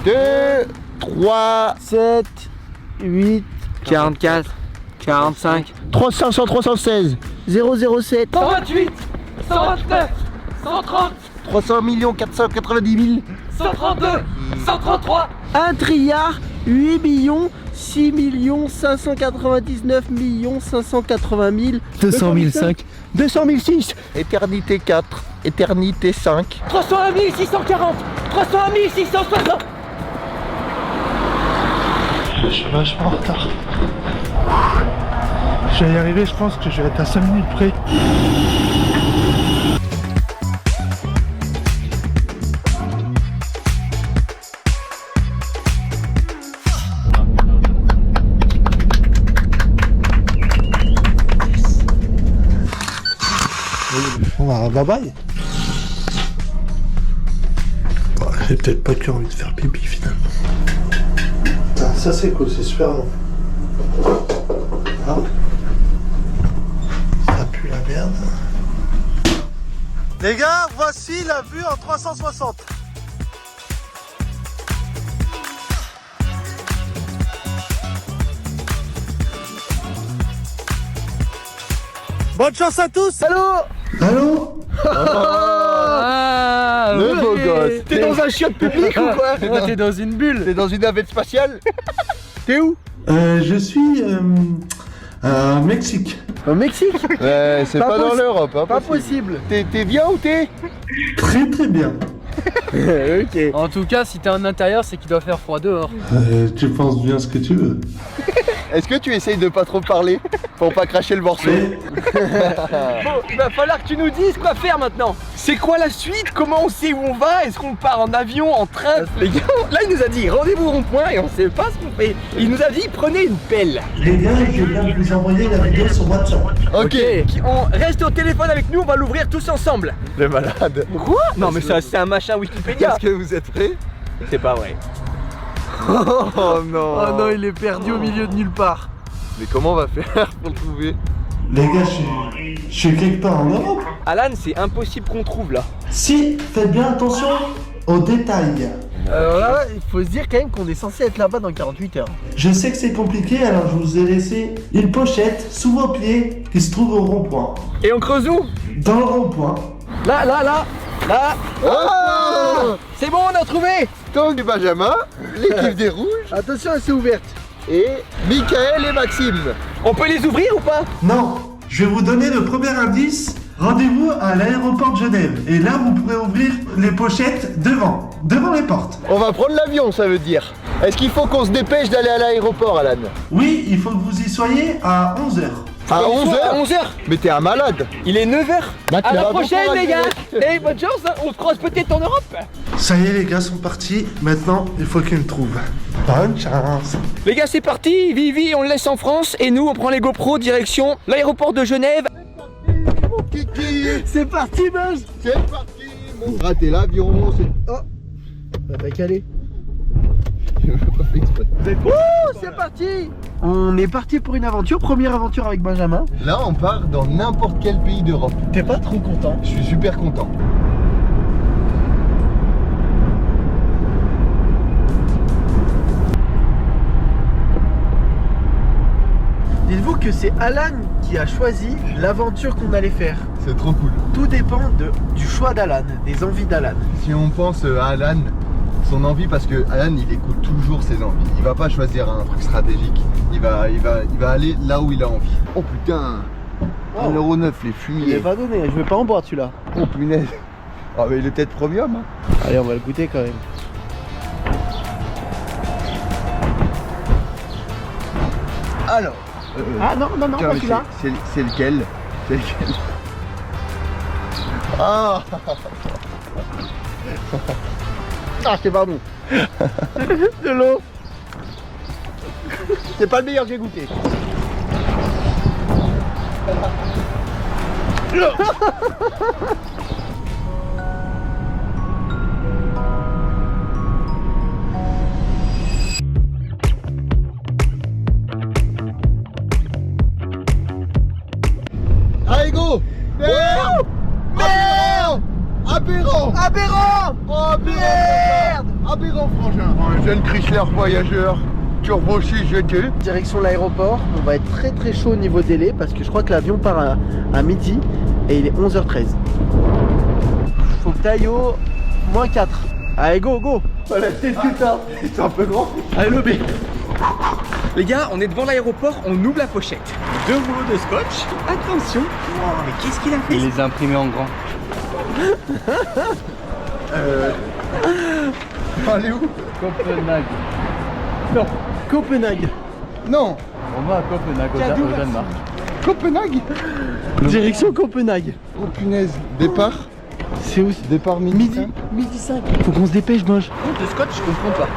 2, 3, 7, 8, 44, 45, 300, 316, 007, 128, 129, 130, 300 490 000. 132, 133, 1 trilliard, 8 millions, 6 599 580 000, 200 005, 200 006, Éternité 4, éternité 5. 301 640, 301 660. Je suis vachement en retard. Je vais y arriver, je pense que je vais être à 5 minutes près. On va bye bye. Bon, j'ai peut-être pas que envie de faire pipi finalement. Ah, ça c'est cool, c'est super long. Ah. Ça pue la merde. Les gars, voici la vue en 360. Bonne chance à tous. Allô. Allô. Ah, Le beau gosse. T'es dans un chiotte public ou quoi? T'es dans une bulle. T'es dans une navette spatiale? T'es où? Je suis au Mexique. Au Mexique? Ouais, c'est pas dans l'Europe, hein, Pas possible. T'es bien ou t'es? Très très bien. Ok. En tout cas, si t'es en intérieur, c'est qu'il doit faire froid dehors. Tu penses bien ce que tu veux. Est-ce que tu essayes de pas trop parler pour pas cracher le morceau? Bon, il va falloir que tu nous dises quoi faire maintenant. C'est quoi la suite? Comment on sait où on va? Est-ce qu'on part en avion, en train? Les gars, là il nous a dit rendez-vous au rond-point et on sait pas ce qu'on fait. Il nous a dit prenez une pelle. Les gars, je viens de vous envoyer la vidéo sur WhatsApp. Ok. On reste au téléphone avec nous, on va l'ouvrir tous ensemble. Le malade. Quoi? Non mais ça c'est un machin Wikipédia. Est-ce que vous êtes prêts? C'est pas vrai. Oh non. Oh non, il est perdu au milieu de nulle part. Mais comment on va faire pour le trouver? Les gars, je suis quelque part en Europe. Alan, c'est impossible qu'on trouve là. Si, faites bien attention aux détails. Alors là, il faut se dire quand même qu'on est censé être là-bas dans 48 heures. Je sais que c'est compliqué, alors je vous ai laissé une pochette sous vos pieds qui se trouve au rond-point. Et on creuse où? Dans le rond-point. Là. Oh C'est bon, on a trouvé. Donc du Benjamin, l'équipe des rouges Attention, elle s'est ouverte. et Michael et Maxime. On peut les ouvrir ou pas? Non, je vais vous donner le premier indice. Rendez-vous à l'aéroport de Genève. Et là, vous pourrez ouvrir les pochettes devant les portes. On va prendre l'avion, ça veut dire. Est-ce qu'il faut qu'on se dépêche d'aller à l'aéroport, Alan? Oui, il faut que vous y soyez à 11h. À 11h? 11h. Mais t'es un malade. Il est 9h. À la Bon prochaine courage, les gars. Et bonne chance, hein. On se croise peut-être en Europe. Ça y est, les gars sont partis. Maintenant, il faut qu'ils me trouvent. Bonne chance. Les gars, c'est parti. Vivi, on le laisse en France. Et nous, on prend les GoPro direction l'aéroport de Genève. Kiki, C'est parti, Benj. c'est parti. Raté l'avion, c'est... Oh, Bah t'as calé. j'ai pas fait exprès. C'est parti. On est parti pour une aventure, première aventure avec Benjamin. Là, on part dans n'importe quel pays d'Europe. T'es pas trop content? Je suis super content. Dites-vous que c'est Alan qui a choisi l'aventure qu'on allait faire. C'est trop cool. Tout dépend du choix d'Alan, des envies d'Alan. Si on pense à Alan, son envie, parce que Alan il écoute toujours ses envies. Il va pas choisir un truc stratégique. Il va aller là où il a envie. Oh putain, 1,9 € les Il est fumiers. pas donné, je vais pas en boire celui-là. Oh punaise. Ah mais il est peut-être premium. Hein. Allez, on va le goûter quand même. Alors. Ah non, tiens, pas mais celui-là. c'est lequel? C'est lequel? Ah. Ah, c'est pas bon. De l'eau. C'est pas le meilleur que j'ai goûté. Allez go. Merde. Merde. Apéro. Aberrant. Oh Merde. Apéro mon frangin, un jeune Chrysler voyageur Turbo 6 GT. Direction l'aéroport, on va être très chaud au niveau délai parce que je crois que l'avion part à midi et il est 11h13. Faut que t'ailles au -4. Allez go go. La tête que t'as, c'est un peu grand. Allez le B. Les gars, on est devant l'aéroport, on ouvre la pochette. 2 rouleaux de scotch. Attention. Wow, mais qu'est-ce qu'il a fait? Il les a imprimés en grand. Allez où? Copenhague. Non, Copenhague. Non, On va à Copenhague au Danemark. Copenhague. Direction Copenhague. Oh punaise, départ. C'est où? Départ Midi 5. Faut qu'on se dépêche, Moche. Le scotch, je comprends pas.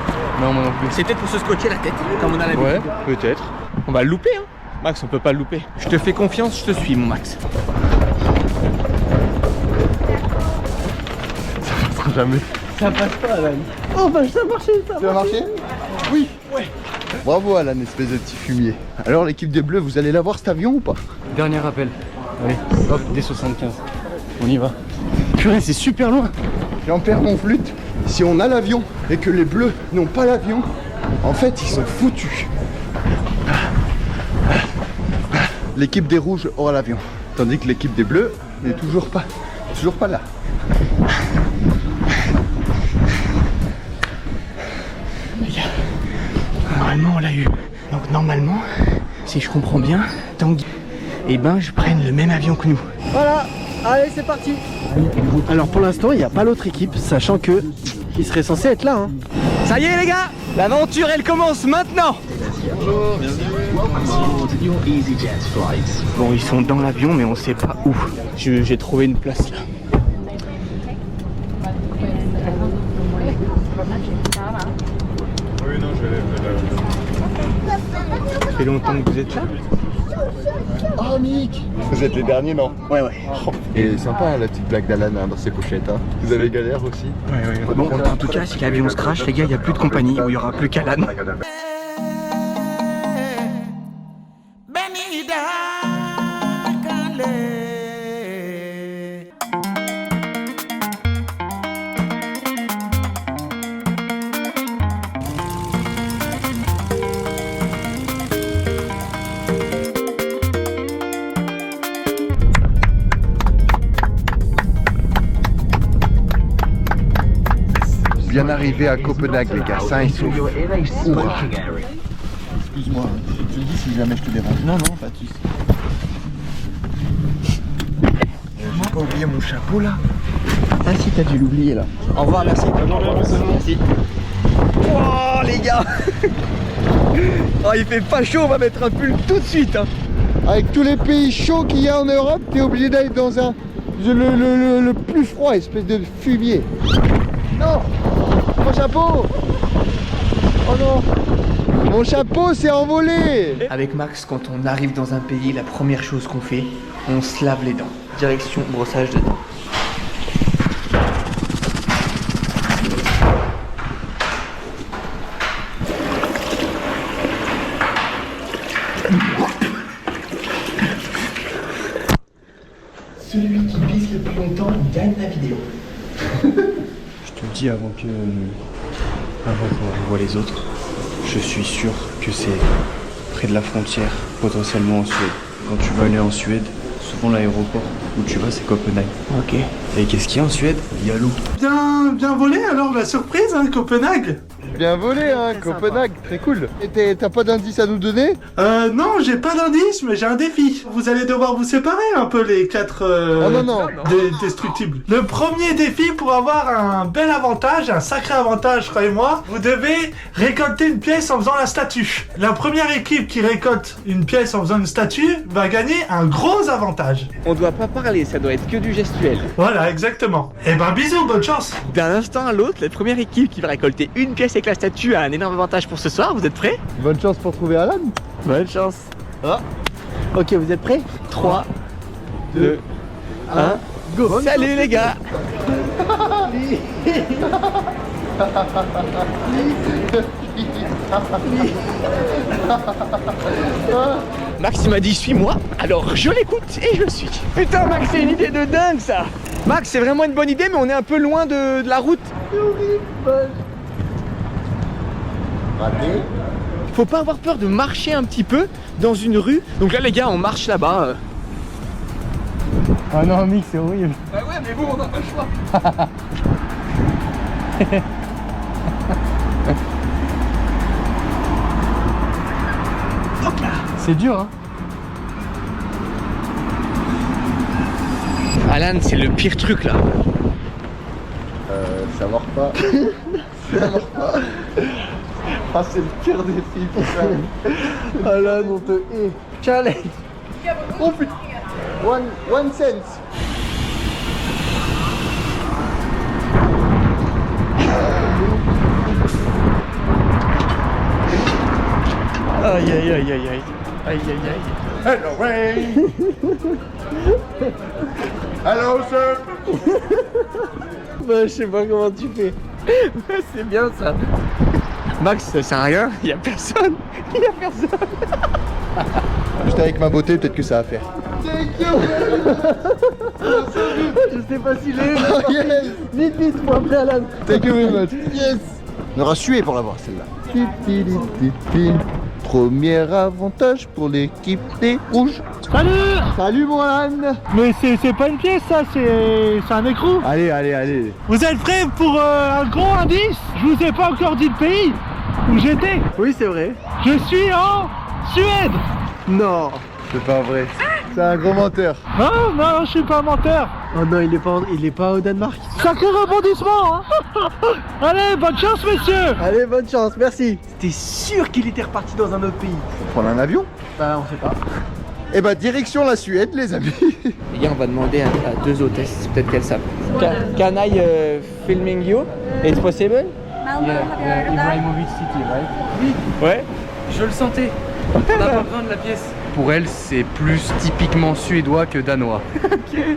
Non, moi non plus. C'est peut-être pour se scotcher la tête, comme on a l'habitude. Ouais, peut-être. On va le louper, hein. Max, on peut pas le louper. Je te fais confiance, je te suis, mon Max. Jamais. Ça passe pas, Alan. Oh bah ça a marché, ça a Ça va marché. marcher? Oui. Ouais. Bravo Alan, espèce de petit fumier. Alors l'équipe des Bleus, vous allez l'avoir cet avion ou pas? Dernier appel. Allez, hop, D75. On y va. Purée, c'est super loin. J'en perds mon flûte. Si on a l'avion et que les Bleus n'ont pas l'avion, en fait ils sont foutus. L'équipe des Rouges aura l'avion, tandis que l'équipe des Bleus n'est toujours pas là. Normalement, on l'a eu. Donc, normalement, si je comprends bien, Tanguy et Binge prennent le même avion que nous. Voilà, allez c'est parti. Alors pour l'instant il n'y a pas l'autre équipe, sachant que il serait censé être là. Hein. Ça y est, les gars, l'aventure, elle commence maintenant. Bon, ils sont dans l'avion, mais on sait pas où. J'ai trouvé une place là. Ça fait longtemps que vous êtes là? Oh Mick, vous êtes les derniers, non? Ouais, ouais. Et sympa la petite blague d'Alan dans ses pochettes. Hein. Vous avez galère aussi? Ouais. Bon, en tout cas, si l'avion se crache, les gars, il n'y a plus de compagnie, où il n'y aura plus qu'Alan. Bien arrivé à Copenhague les gars, sains et saufs. Hurrah. Excuse-moi, tu le dis si jamais je te dérange. Non, pas de soucis. J'ai pas oublié mon chapeau là. Ah si, t'as dû l'oublier là. Au revoir, merci. Merci. Oh les gars. Oh, il fait pas chaud, on va mettre un pull tout de suite. Hein. Avec tous les pays chauds qu'il y a en Europe, t'es obligé d'aller dans le plus froid, espèce de fumier. Non, mon chapeau. Oh non, mon chapeau s'est envolé. Avec Max, quand on arrive dans un pays, la première chose qu'on fait, on se lave les dents. Direction brossage de dents. Celui qui pisse le plus longtemps gagne la vidéo. Je te le dis avant qu'on voit les autres, je suis sûr que c'est près de la frontière, potentiellement en Suède. Quand tu vas aller en Suède, souvent l'aéroport où tu vas c'est Copenhague. Ok. Et qu'est-ce qu'il y a en Suède? Il y a l'eau. Bien volé alors la surprise, hein, Copenhague. Bien volé hein, Copenhague, très cool. Et t'as pas d'indice à nous donner? Non, j'ai pas d'indice, mais j'ai un défi. Vous allez devoir vous séparer un peu les quatre Oh non. destructibles. Le premier défi pour avoir un bel avantage, un sacré avantage, croyez-moi, vous devez récolter une pièce en faisant la statue. La première équipe qui récolte une pièce en faisant une statue va gagner un gros avantage. On doit pas parler, ça doit être que du gestuel. Voilà, exactement. Eh ben bisous, bonne chance. D'un instant à l'autre, la première équipe qui va récolter une pièce avec la statue a un énorme avantage pour ce soir. Vous êtes prêts? Bonne chance pour trouver Alan. Bonne chance. Ah. Ok, vous êtes prêts? 3, 2, 1, go. Salut les gars. Max il m'a dit suis-moi, alors je l'écoute et je le suis. Putain Max, c'est une idée de dingue ça. Max, c'est vraiment une bonne idée mais on est un peu loin de la route. Faut pas avoir peur de marcher un petit peu dans une rue. Donc là les gars, on marche là-bas. Ah non, mec, c'est horrible. Bah ouais, mais bon, on n'a pas le choix. C'est dur, hein. Alan, c'est le pire truc là. Ça mord pas. Ça mord pas. Ah, c'est le pire défi, putain. Alan, on te hait. Challenge. Oh putain. One cent. Aïe, aïe, aïe, aïe, aïe. Aïe, aïe, aïe. Hello, Ray. Hello, sir. Bah, je sais pas comment tu fais. C'est bien ça. Max, ça sert à rien, y a personne. Y a personne. Juste avec ma beauté, peut-être que ça va faire. Thank you. Je sais pas s'il est. Oh, yes. Vite, vite, faut appeler Alan. Thank you very much. Yes. On aura sué pour l'avoir celle-là. Premier avantage pour l'équipe des rouges. Salut. Salut mon Alan. Mais c'est pas une pièce ça, c'est un écrou. Allez, allez, allez. Vous êtes prêts pour un gros indice? Je vous ai pas encore dit le pays où j'étais. Oui, c'est vrai. Je suis en Suède. Non. C'est pas vrai. C'est un gros menteur. Non, non, je suis pas un menteur. Oh non, il est pas au Danemark. Sacré rebondissement, hein. Allez, bonne chance, messieurs. Allez, bonne chance, merci. T'es sûr qu'il était reparti dans un autre pays? Faut prendre un avion. Bah, on sait pas. Et bah direction la Suède, les amis. Les gars, on va demander à deux hôtesses, peut-être qu'elles savent. Can I filming you? It's possible? Yeah, Ibrahimovic City, right? Ouais. Je le sentais. On n'a pas besoin de la pièce. Pour elle, c'est plus typiquement suédois que danois.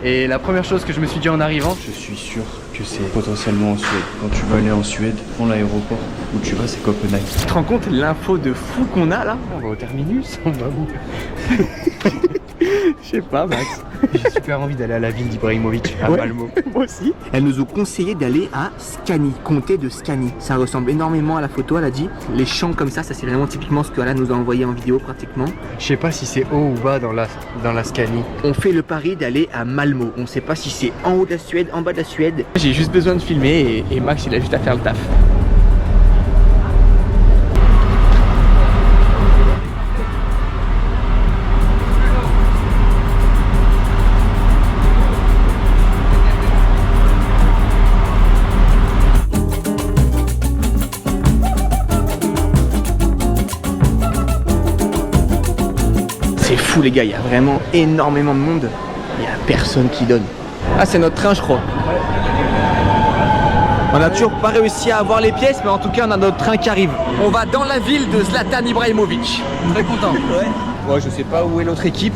Et la première chose que je me suis dit en arrivant, Je suis sûr que c'est potentiellement en Suède. Quand tu veux aller en Suède, prends l'aéroport où tu vas, c'est Copenhague. Tu te rends compte l'info de fou qu'on a là? on va au terminus, on va où? Je sais pas, Max. J'ai super envie d'aller à la ville d'Ibrahimovic, à Ouais. Malmö. Moi aussi. Elles nous ont conseillé d'aller à Skani, comté de Skani. Ça ressemble énormément à la photo, elle a dit. Les champs comme ça c'est vraiment typiquement ce que Alan nous a envoyé en vidéo pratiquement. Je sais pas si c'est haut ou bas dans la Scanie. On fait le pari d'aller à Malmö. On sait pas si c'est en haut de la Suède, en bas de la Suède. J'ai juste besoin de filmer et Max il a juste à faire le taf. C'est fou les gars, il y a vraiment énormément de monde. Il y a personne qui donne. Ah, c'est notre train je crois. On n'a toujours pas réussi à avoir les pièces, mais en tout cas on a notre train qui arrive. On va dans la ville de Zlatan Ibrahimovic. Très content. Ouais. Moi je sais pas où est l'autre équipe.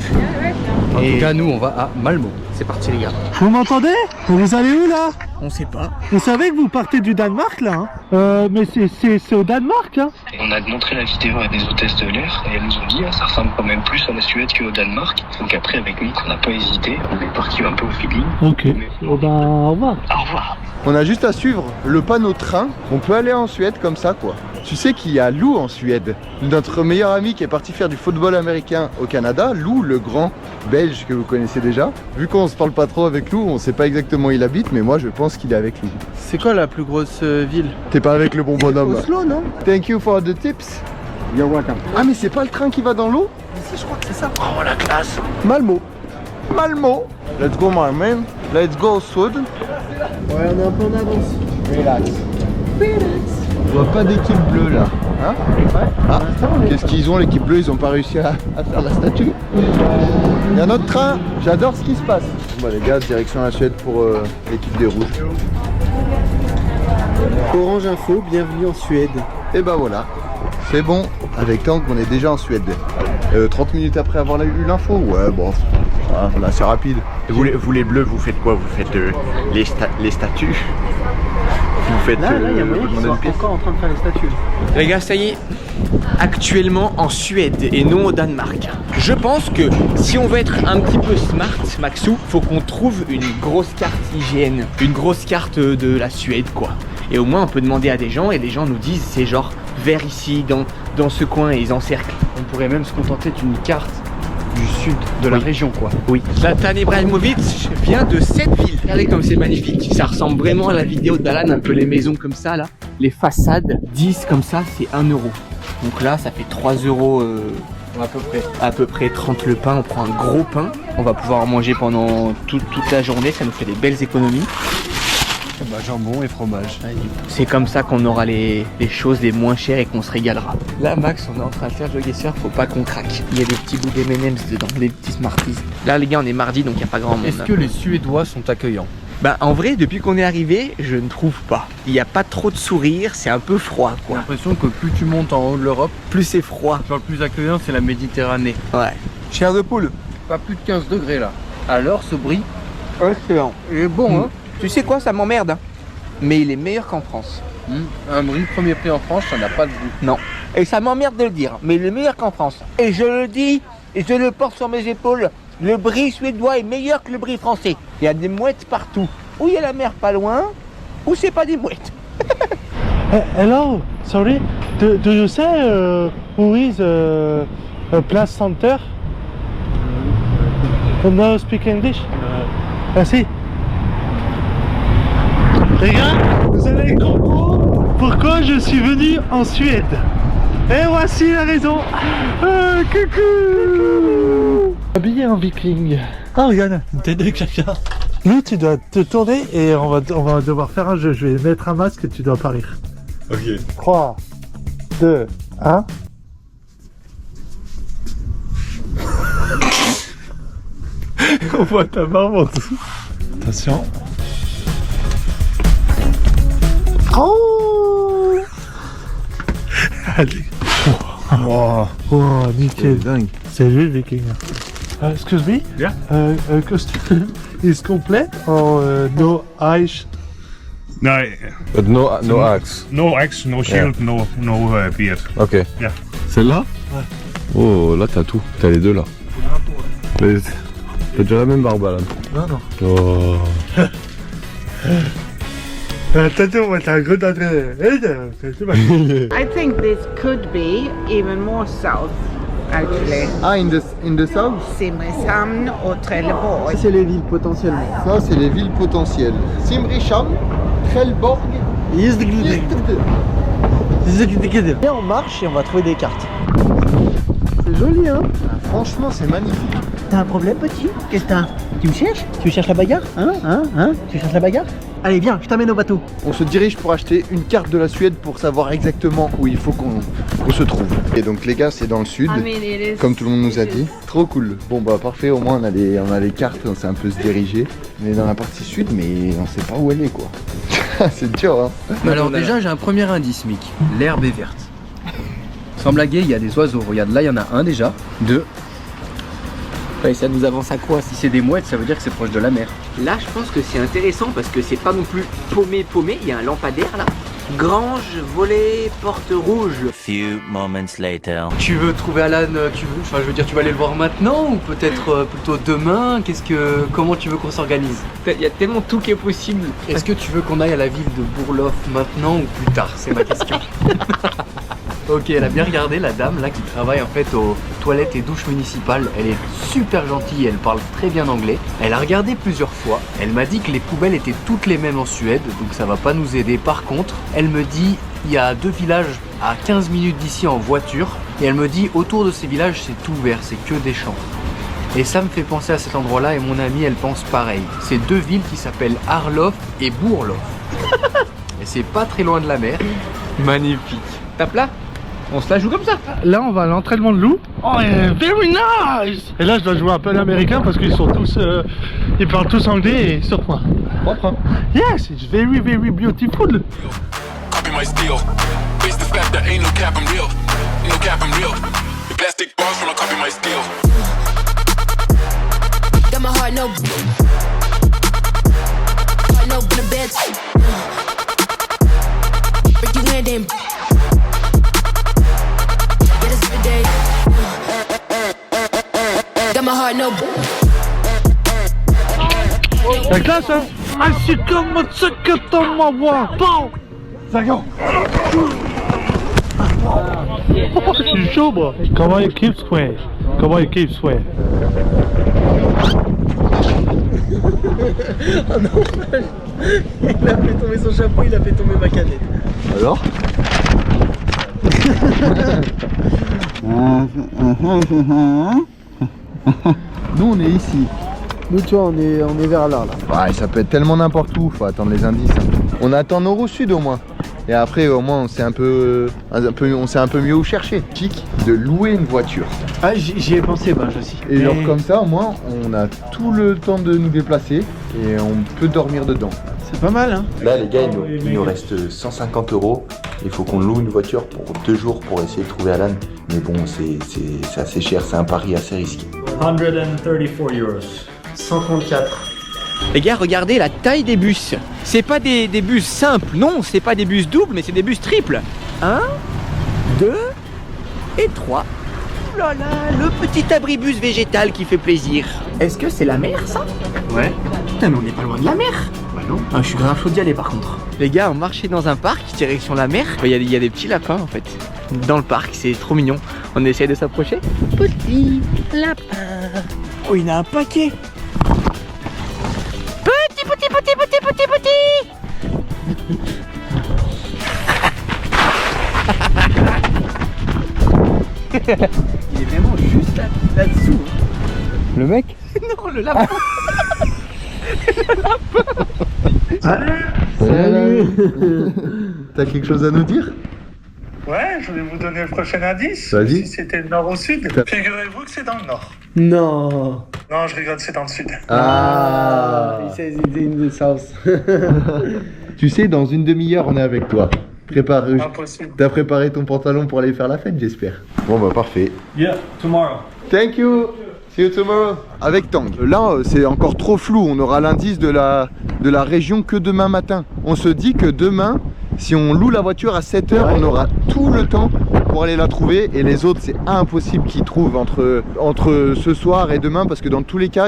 En tout cas, nous, on va à Malmö. C'est parti les gars. Vous m'entendez? Vous allez où là? On sait pas. Vous savez que vous partez du Danemark là, hein? Mais c'est au Danemark, hein? Et on a montré la vidéo à des hôtesses de l'air et elles nous ont dit ça ressemble quand même plus à la Suède qu'au Danemark. Donc après avec Nick on n'a pas hésité, on est parti un peu au feeling. Ok. Bon ben, au revoir. Au revoir. On a juste à suivre le panneau train. On peut aller en Suède comme ça, quoi. Tu sais qu'il y a Lou en Suède. Notre meilleur ami qui est parti faire du football américain au Canada. Lou, le grand belge que vous connaissez déjà. Vu qu'on se parle pas trop avec Lou, on sait pas exactement où il habite, mais moi je pense qu'il est avec Lou. C'est quoi la plus grosse ville? T'es pas avec le bon bonhomme là. Oslo, non? Thank you for the tips. You're welcome. Ah mais c'est pas le train qui va dans l'eau? Si, je crois que c'est ça. Oh la classe. Malmö. Malmö. Let's go my man. Let's go Sweden. Ouais, on est un peu en avance. Relax. On voit pas d'équipe bleue là. Hein? Ah, qu'est-ce qu'ils ont l'équipe bleue? Ils ont pas réussi à faire la statue. Il y a notre train. J'adore ce qui se passe. Bon les gars, direction la Suède pour l'équipe des rouges. Orange Info, bienvenue en Suède. Et bah voilà. C'est bon. Avec Tank, on est déjà en Suède. 30 minutes après avoir eu l'info. Ouais bon. Voilà, c'est rapide. Vous les bleus, vous faites quoi? Vous faites les statues? Vous faites Là, il y a moyen qu'ils soient encore en train de faire les statues. Les gars, ça y est, actuellement en Suède et non au Danemark. Je pense que si on veut être un petit peu smart, Maxou, faut qu'on trouve une grosse carte IGN, une grosse carte de la Suède quoi. Et au moins on peut demander à des gens et les gens nous disent c'est genre vers ici, dans ce coin, et ils encerclent. On pourrait même se contenter d'une carte du sud de la région, quoi. Oui. Zlatan Ibrahimovic vient de cette ville. Regardez comme c'est magnifique. Ça ressemble vraiment à la vidéo d'Alan, un peu les maisons comme ça là. Les façades 10 comme ça, c'est 1 euro. Donc là, ça fait 3 euros À peu près. à peu près 30 le pain. On prend un gros pain. On va pouvoir en manger pendant toute la journée. Ça nous fait des belles économies. Bah, jambon et fromage. C'est comme ça qu'on aura les choses les moins chères et qu'on se régalera. Là, Max, on est en train de faire le jogger surf, faut pas qu'on craque. Il y a des petits bouts d'M&M's dedans, des petits Smarties. Là, les gars, on est mardi, donc il n'y a pas grand monde. Est-ce que les Suédois sont accueillants? Bah, en vrai, depuis qu'on est arrivé, je ne trouve pas. Il n'y a pas trop de sourires, c'est un peu froid, J'ai quoi. l'impression que plus tu montes en haut de l'Europe, Plus c'est froid. le plus accueillant, c'est la Méditerranée. Ouais. Chair de poule. Pas plus de 15 degrés là. Alors, ce brie, Excellent. il est bon, hein. Tu sais quoi, ça m'emmerde, hein. Mais il est meilleur qu'en France. Un brie premier prix en France, ça n'a pas de goût. Non. Et ça m'emmerde de le dire, mais il est meilleur qu'en France. Et je le dis, et je le porte sur mes épaules, le brie suédois est meilleur que le brie français. Il y a des mouettes partout. Ou il y a la mer pas loin, ou c'est pas des mouettes. Hello, sorry. Do you say who is a Place Center? No speak English? Merci. Les gars, vous allez comprendre pourquoi je suis venu en Suède. Et voici la raison. Coucou. Habillé en viking. Ah regarde, t'es de quelqu'un. Lui, tu dois te tourner et on va devoir faire un jeu. Je vais mettre un masque et tu dois pas rire. Ok. 3, 2, 1. On voit ta barbe en dessous. Attention. Oh. Allez. Oh, nickel. Dingue. C'est lui le viking. Excuse me. Yeah. Costume is complete or no eyes? No, But no axe. no axe, no shield, no beard. Ok. Yeah. Celle-là? Ouais. Oh, là t'as tout. T'as les deux là. Mais t'as déjà la même barbe là. Non, non. Oh. Attention, t'as un gros d'entrée. I think this could be even more south, actually. Ah, in the south? Simrishamn or Trelleborg. C'est les villes potentiellement. Ça, c'est les villes potentielles. Simrishamn, Trelleborg, Istrid. Et on marche et on va trouver des cartes. C'est joli, hein? Franchement, c'est magnifique. T'as un problème, petit? Qu'est-ce que t'as? Tu me cherches? Tu cherches la bagarre? Hein? Tu cherches la bagarre? Allez, viens, je t'amène au bateau. On se dirige pour acheter une carte de la Suède pour savoir exactement où il faut qu'on se trouve. Et donc les gars, c'est dans le sud, comme tout le monde nous a dit. Trop cool. Bon bah parfait, au moins on a les cartes, on sait un peu se diriger. On est dans la partie sud, mais on sait pas où aller quoi. C'est dur hein. Alors déjà, j'ai un premier indice, Mick. L'herbe est verte. Sans blaguer, il y a des oiseaux. Regarde, là, il y en a un déjà. 2. Ouais, ça nous avance à quoi? Si c'est des mouettes, ça veut dire que c'est proche de la mer. Là, je pense que c'est intéressant parce que c'est pas non plus paumé. Il y a un lampadaire là. Grange, volet, porte rouge. Few moments later. Tu veux trouver Alan, tu vas aller le voir maintenant ou peut-être plutôt demain? Comment tu veux qu'on s'organise? Il y a tellement tout qui est possible. Est-ce que tu veux qu'on aille à la ville de Bourlof maintenant ou plus tard? C'est ma question. Ok, elle a bien regardé la dame là qui travaille en fait aux toilettes et douches municipales. Elle est super gentille, elle parle très bien anglais. Elle a regardé plusieurs fois. Elle m'a dit que les poubelles étaient toutes les mêmes en Suède, donc ça va pas nous aider. Par contre, elle me dit il y a 2 villages à 15 minutes d'ici en voiture. Et elle me dit autour de ces villages c'est tout vert, c'est que des champs. Et ça me fait penser à cet endroit-là et mon amie elle pense pareil. C'est 2 villes qui s'appellent Arlof et Bourlof. Et c'est pas très loin de la mer. Magnifique. Tape là. On se la joue comme ça. Là, on va à l'entraînement de loup. Oh, very nice! Et là, je dois jouer un peu l'américain parce qu'ils sont tous, ils parlent tous anglais et sauf moi. Propre hein. Yes, it's very, very beautiful. Copy my steel. Face the fact that ain't no cap, I'm real. No cap, I'm real. The plastic bars when I copy my steel. Got my heart no in the bed. Break you in them. Get us every day. Got my heart no. La classe, hein? I see comme ça que t'en m'envoies. Bon! Zago! chaud, bro. Comment il keep sway? Comment il keep sway? Oh non, il a fait tomber son chapeau, il a fait tomber ma canette. Alors? Nous on est ici. Nous tu vois on est vers là. Ouais, ça peut être tellement n'importe où, faut attendre les indices. On attend Nord ou Sud au moins. Et après au moins on sait un peu mieux où chercher. Chic de louer une voiture. Ah j'y ai pensé Benj aussi. Et genre comme ça au moins on a tout le temps de nous déplacer et on peut dormir dedans. C'est pas mal hein. Là les gars il nous reste 150 €. Il faut qu'on loue une voiture pour 2 jours pour essayer de trouver Alan. Mais bon c'est assez cher, c'est un pari assez risqué. 134 euros. 134. Les gars, regardez la taille des bus. C'est pas des bus simples, non, c'est pas des bus doubles, mais c'est des bus triples. 1, 2 et 3. Oh là là, le petit abribus végétal qui fait plaisir. Est-ce que c'est la mer, ça? Ouais. Putain, mais on n'est pas loin de la mer. Bah non. Ah, je suis grave chaud d'y aller par contre. Les gars, on marchait dans un parc, direction la mer. Il y a des petits lapins en fait. Dans le parc, c'est trop mignon. On essaye de s'approcher. Petit lapin. Oh, il y en a un paquet. Petit. Il est vraiment juste là-dessous. Le mec? Non, le lapin. Salut. T'as quelque chose à nous dire? Ouais, je vais vous donner le prochain indice. Vas-y. Si c'était le nord au sud, figurez-vous que c'est dans le nord. Non. Non, je rigole, c'est dans le sud. Il says it's in the south. Tu sais, dans une demi-heure on est avec toi. Impossible. T'as préparé ton pantalon pour aller faire la fête, j'espère. Bon bah parfait. Yeah, tomorrow. Thank you. See you tomorrow. Avec Tang. Là, c'est encore trop flou. On aura l'indice de la région que demain matin. On se dit que demain, si on loue la voiture à 7 h, on aura tout le temps pour aller la trouver. Et les autres, c'est impossible qu'ils trouvent entre ce soir et demain. Parce que dans tous les cas,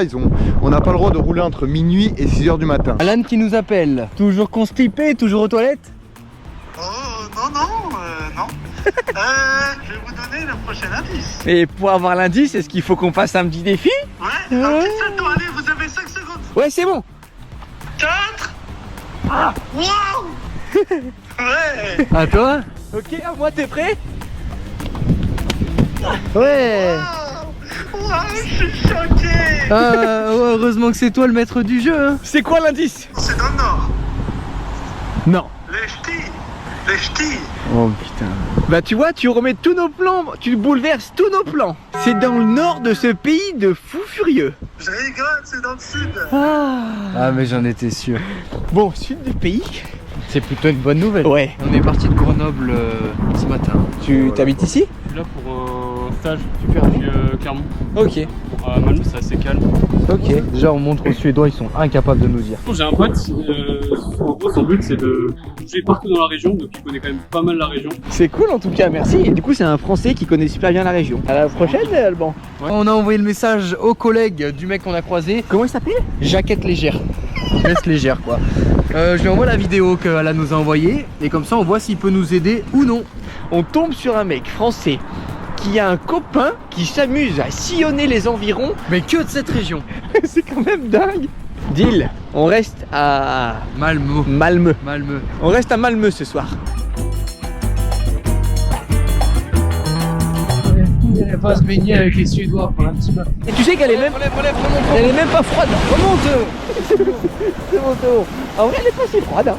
on n'a pas le droit de rouler entre minuit et 6 h du matin. Alan qui nous appelle. Toujours constipé, toujours aux toilettes? Oh, non. Je vais vous donner le prochain indice. Et pour avoir l'indice, est-ce qu'il faut qu'on fasse un petit défi? Ouais, un petit salto, allez, vous avez 5 secondes. Ouais, c'est bon. 4. Ah, wow. Ouais. À toi? Ok, à moi, t'es prêt? Ouais. Wow, je suis choqué. Heureusement que c'est toi le maître du jeu. Hein. C'est quoi l'indice? C'est dans le nord. Non. Les ch'tis. Oh putain. Bah tu vois, tu remets tous nos plans, tu bouleverses tous nos plans. C'est dans le nord de ce pays de fous furieux. Je rigole, c'est dans le sud. Ah mais j'en étais sûr. Bon, sud du pays. C'est plutôt une bonne nouvelle. Ouais. On est parti de Grenoble ce matin. Tu t'habites ici? Je suis là pour un stage. Super. Je suis Clermont. Ok. À Malmö, c'est assez calme. Ok. Déjà, on montre aux Suédois, ils sont incapables de nous dire. J'ai un pote, en gros, son but c'est de bouger partout dans la région, donc il connaît quand même pas mal la région. C'est cool en tout cas, merci. Et du coup, c'est un Français qui connaît super bien la région. À la prochaine, Alban. Ouais. On a envoyé le message au collègue du mec qu'on a croisé. Comment il s'appelle? Jaquette légère. Veste légère quoi. Je lui envoie la vidéo qu'Alan nous a envoyée et comme ça on voit s'il peut nous aider ou non. On tombe sur un mec français qui a un copain qui s'amuse à sillonner les environs. Mais que de cette région. C'est quand même dingue. Deal, on reste à Malmö. On reste à Malmö ce soir. Elle va se baigner avec les Suédois pour un petit bain. Et tu sais qu'elle est même, elle est même pas froide. Remonte. C'est bon, c'est bon. En vrai, elle est pas si froide. Hein.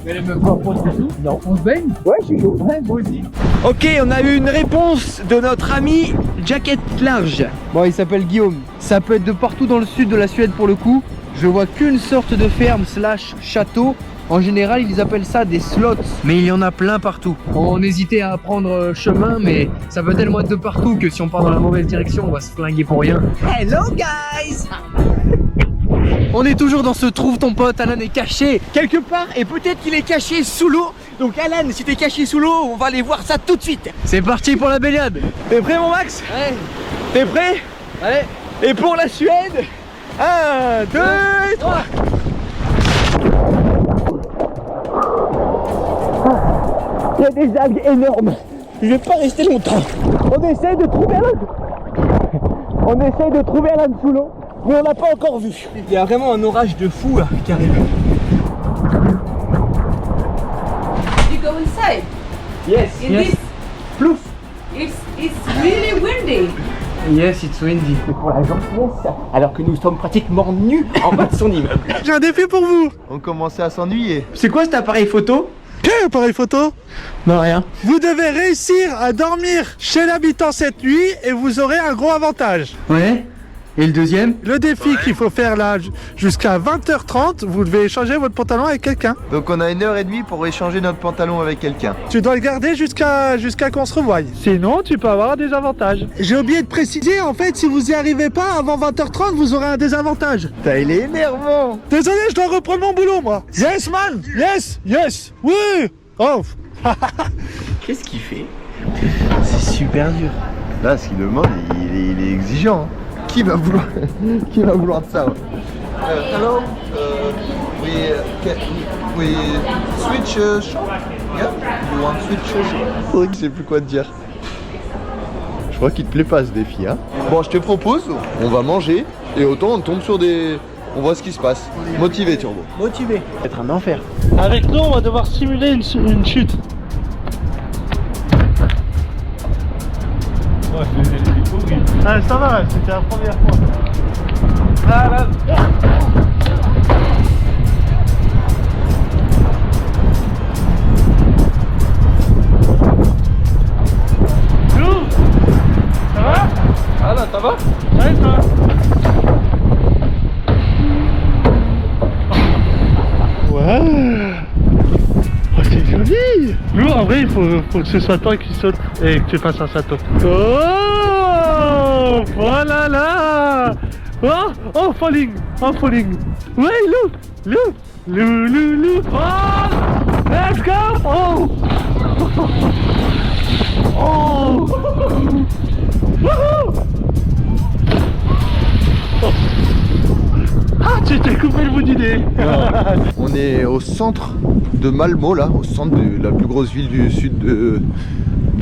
Mais elle est même pas froide du tout. Non. On se baigne? Ouais, je suis chaud. Ouais, moi aussi. Ok, on a eu une réponse de notre ami Jaquette large. Bon, il s'appelle Guillaume. Ça peut être de partout dans le sud de la Suède pour le coup. Je vois qu'une sorte de ferme / château. En général, ils appellent ça des slots, mais il y en a plein partout. On hésitait à prendre chemin, mais ça peut tellement être de partout que si on part dans la mauvaise direction, on va se flinguer pour rien. Hello guys. On est toujours dans ce trouve ton pote, Alan est caché quelque part et peut-être qu'il est caché sous l'eau. Donc Alan, si t'es caché sous l'eau, on va aller voir ça tout de suite. C'est parti pour la baignade. T'es prêt mon Max? Ouais. T'es prêt? Allez. Et pour la Suède, 1, 2 et 3. Il y a des algues énormes. Je vais pas rester longtemps. On essaye de trouver Alan sous l'eau, mais on l'a pas encore vu. Il y a vraiment un orage de fou là qui arrive. You go inside. Yes, In yes. this, Plouf. it's really windy. Yes, it's windy. C'est pour la gentillesse, alors que nous sommes pratiquement nus en bas de son immeuble. J'ai un défi pour vous. On commençait à s'ennuyer. C'est quoi cet appareil photo? Quel appareil photo? Non, rien. Vous devez réussir à dormir chez l'habitant cette nuit et vous aurez un gros avantage. Ouais. Et le deuxième? Le défi qu'il faut faire là jusqu'à 20h30, vous devez échanger votre pantalon avec quelqu'un. Donc on a 1h30 pour échanger notre pantalon avec quelqu'un. Tu dois le garder jusqu'à qu'on se revoie. Sinon, tu peux avoir des avantages. J'ai oublié de préciser, en fait, si vous y arrivez pas avant 20h30, vous aurez un désavantage. Putain, il est énervant. Désolé, je dois reprendre mon boulot, moi. Yes, man. Yes, yes. Oui. Oh. Qu'est-ce qu'il fait? C'est super dur. Là, ce qu'il demande, il est exigeant. Hein. Qui va vouloir de ça, ouais. Hello, we switch show? Yeah, you want switch show? Je sais plus quoi te dire. Je crois qu'il te plaît pas ce défi, hein. Bon, je te propose, on va manger et autant on tombe sur des... On voit ce qui se passe. Motivé, Turbo. Motivé. Ça va être un enfer. Avec nous, on va devoir simuler une chute. Ah, ça va, c'était la première fois. Ah, là. Nous, ça va? Ah là, ça va? Ouais, ça va. Ouais. Oh, c'est joli. Nous, en vrai, il faut que ce soit toi qui saute et que tu fasses un salto. Oh, voilà là. Oh, falling. Oh, falling. Ouais, look. Oh, let's go. Oh. Oh. Wouhou. Ah, tu t'es coupé le bout du nez. On est au centre de Malmö, là, au centre de la plus grosse ville du sud de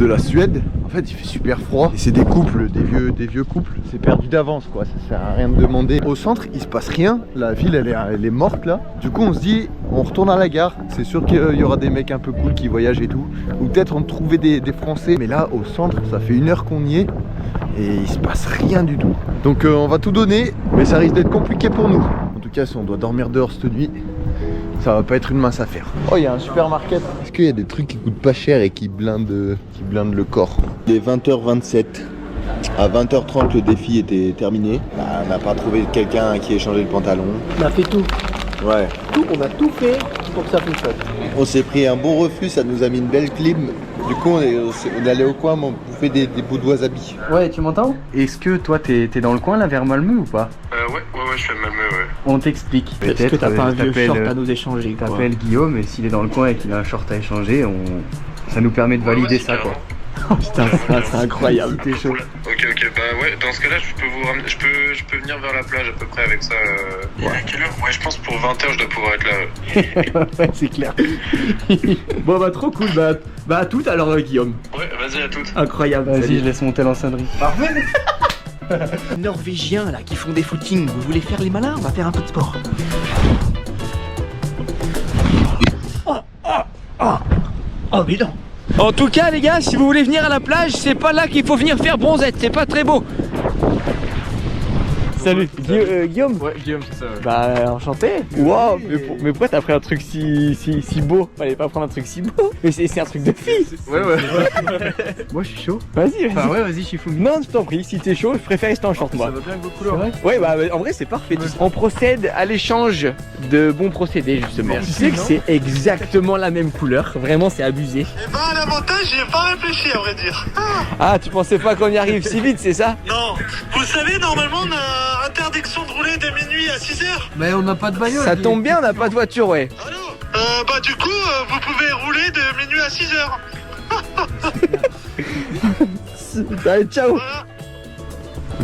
la Suède. En fait, il fait super froid. Et c'est des couples, des vieux couples. C'est perdu d'avance, quoi. Ça sert à rien de demander. Au centre, il se passe rien. La ville, elle est morte, là. Du coup, on se dit, on retourne à la gare. C'est sûr qu'il y aura des mecs un peu cool qui voyagent et tout. Ou peut-être on trouvait des Français. Mais là, au centre, ça fait 1 heure qu'on y est. Et il se passe rien du tout. Donc on va tout donner, mais ça risque d'être compliqué pour nous. En tout cas, si on doit dormir dehors cette nuit, ça va pas être une mince affaire. Oh, il y a un supermarket. Est-ce qu'il y a des trucs qui coûtent pas cher et qui blindent le corps? Il est 20h27. À 20h30, le défi était terminé. On n'a pas trouvé quelqu'un qui ait changé le pantalon. On a fait tout. Ouais. On a tout fait pour que ça fonctionne. On s'est pris un bon reflux, ça nous a mis une belle clim. Du coup, on est allé au coin bouffer des bouts de wasabi. Ouais, tu m'entends? Est-ce que toi, t'es dans le coin là, vers Malmö ou pas? Ouais, je suis à Malmö, ouais. On t'explique. Est-ce que t'as pas un vieux short à nous échanger, quoi? T'appelles Guillaume et s'il est dans le coin et qu'il a un short à échanger, ça nous permet de valider ça, quoi. Oh putain, c'est incroyable. T'es chaud. Ok, bah ouais, dans ce cas-là, je peux vous ramener, je peux venir vers la plage à peu près avec ça. Ouais. À quelle heure? Ouais, je pense pour 20h, je dois pouvoir être là. Ouais, c'est clair. Bon, bah trop cool, bah à toutes alors, Guillaume. Ouais, vas-y, à toutes. Incroyable. Vas-y, je laisse monter l'enceinderie. Parfait. Norvégiens là qui font des footings, vous voulez faire les malins? On va faire un peu de sport. Oh mais non. En tout cas les gars, si vous voulez venir à la plage, c'est pas là qu'il faut venir faire bronzette, c'est pas très beau. Salut, Guillaume. Ouais, Guillaume, c'est ça. Ouais. Bah, enchanté. Wow, mais pourquoi t'as pris un truc si beau? Fallait pas prendre un truc si beau. Mais c'est un truc de fille. Ouais. Moi, je suis chaud. Vas-y. Enfin, ouais, vas-y, Chifoumi. Non, je t'en prie, si t'es chaud, je préfère rester en short, moi. Ça va bien avec vos couleurs. Ouais, bah, en vrai, c'est parfait. Ouais. On procède à l'échange de bons procédés, justement. Tu sais que c'est exactement la même couleur. Vraiment, c'est abusé. Eh ben, l'avantage, j'y ai pas réfléchi, à vrai dire. Ah, tu pensais pas qu'on y arrive si vite, c'est ça? Non. Vous savez, normalement, on a interdiction de rouler dès minuit à 6h. Mais on n'a pas de bagnole. Ça tombe bien, on n'a pas de voiture, ouais. Allô? Bah du coup, vous pouvez rouler de minuit à 6h. Allez, ciao.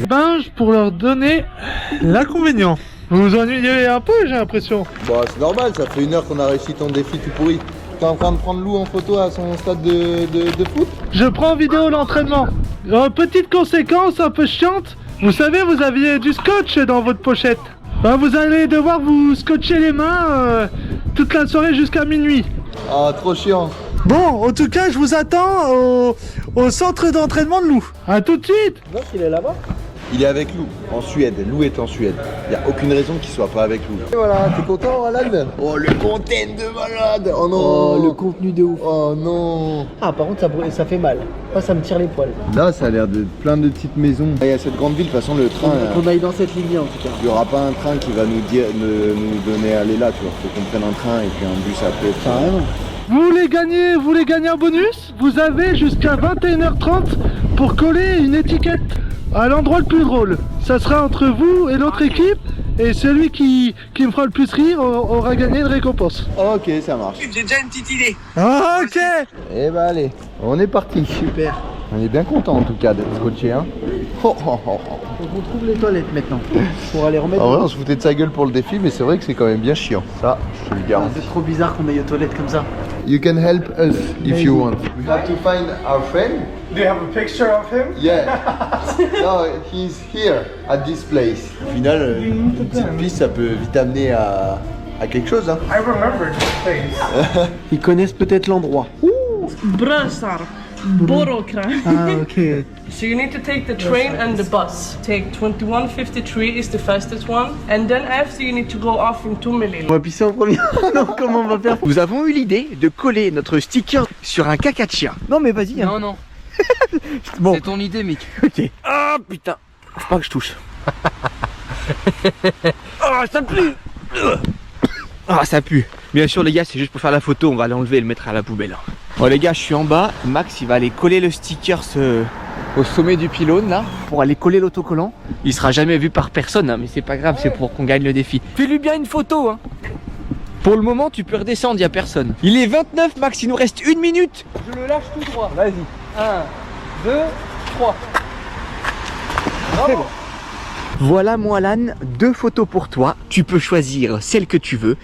Voilà. Pour leur donner l'inconvénient. Vous vous ennuyez un peu, j'ai l'impression. Bah c'est normal, ça fait 1 heure qu'on a réussi ton défi tout pourri. T'es en train de prendre Lou en photo à son stade de foot? Je prends en vidéo l'entraînement. Petite conséquence un peu chiante, vous savez, vous aviez du scotch dans votre pochette. Ben, vous allez devoir vous scotcher les mains toute la soirée jusqu'à minuit. Ah, trop chiant. Bon, en tout cas, je vous attends au centre d'entraînement de Lou. A tout de suite. Non, il est là-bas. Il est avec Lou, en Suède. Lou est en Suède. Il n'y a aucune raison qu'il soit pas avec Lou. Et voilà, t'es content, Alan? Oh, le content de malade. Oh non. Oh, le contenu de ouf. Oh non. Ah, par contre, ça fait mal. Moi, ça me tire les poils. Là, ça a l'air de plein de petites maisons. Il y a cette grande ville, de toute façon, le train... Qu'on aille dans cette ligne en tout cas. Il n'y aura pas un train qui va nous donner à aller là, tu vois. Faut qu'on prenne un train et puis un bus après. Carrément. Vous voulez gagner un bonus? Vous avez jusqu'à 21h30 pour coller une étiquette à l'endroit le plus drôle. Ça sera entre vous et l'autre équipe, et celui qui me fera le plus rire aura gagné une récompense. Ok, ça marche. J'ai déjà une petite idée. Ah, ok. Eh ben allez, on est parti. Super. On est bien content en tout cas d'être scotché, hein. Faut qu'on trouve les toilettes maintenant pour aller remettre. En vrai, on se foutait de sa gueule pour le défi, mais c'est vrai que c'est quand même bien chiant. Ça, je te le garantis. C'est trop bizarre qu'on aille aux toilettes comme ça. You can help us if you want. We have to find our friend. Do you have a picture of him? Yeah. No, he's here at this place. Au final, une petite piste, ça peut vite amener à quelque chose, hein. I remember this place. Ils connaissent peut-être l'endroit. Brösar. Borokra. Ah, ok. So you need to take the train and the bus. Take 2153 is the fastest one. And then after you need to go off in 2 million. On va pisser en premier. Non, comment on va faire? Nous avons eu l'idée de coller notre sticker sur un caca de chien. Non mais vas-y. Hein. Non. Bon. C'est ton idée, Mick. Ok. Ah putain. Faut pas que je touche. Ah, ça pue. Ah, ça pue. Bien sûr les gars, c'est juste pour faire la photo, on va l'enlever et le mettre à la poubelle. Bon les gars, je suis en bas. Max il va aller coller le sticker au sommet du pylône là, pour aller coller l'autocollant. Il sera jamais vu par personne, hein, mais c'est pas grave, c'est pour qu'on gagne le défi. Fais-lui bien une photo hein. Pour le moment tu peux redescendre, y a personne. Il est 29 Max, il nous reste 1 minute. Je le lâche tout droit. Vas-y. 1, 2, 3. Bravo. Voilà mon Alan, 2 photos pour toi. Tu peux choisir celle que tu veux,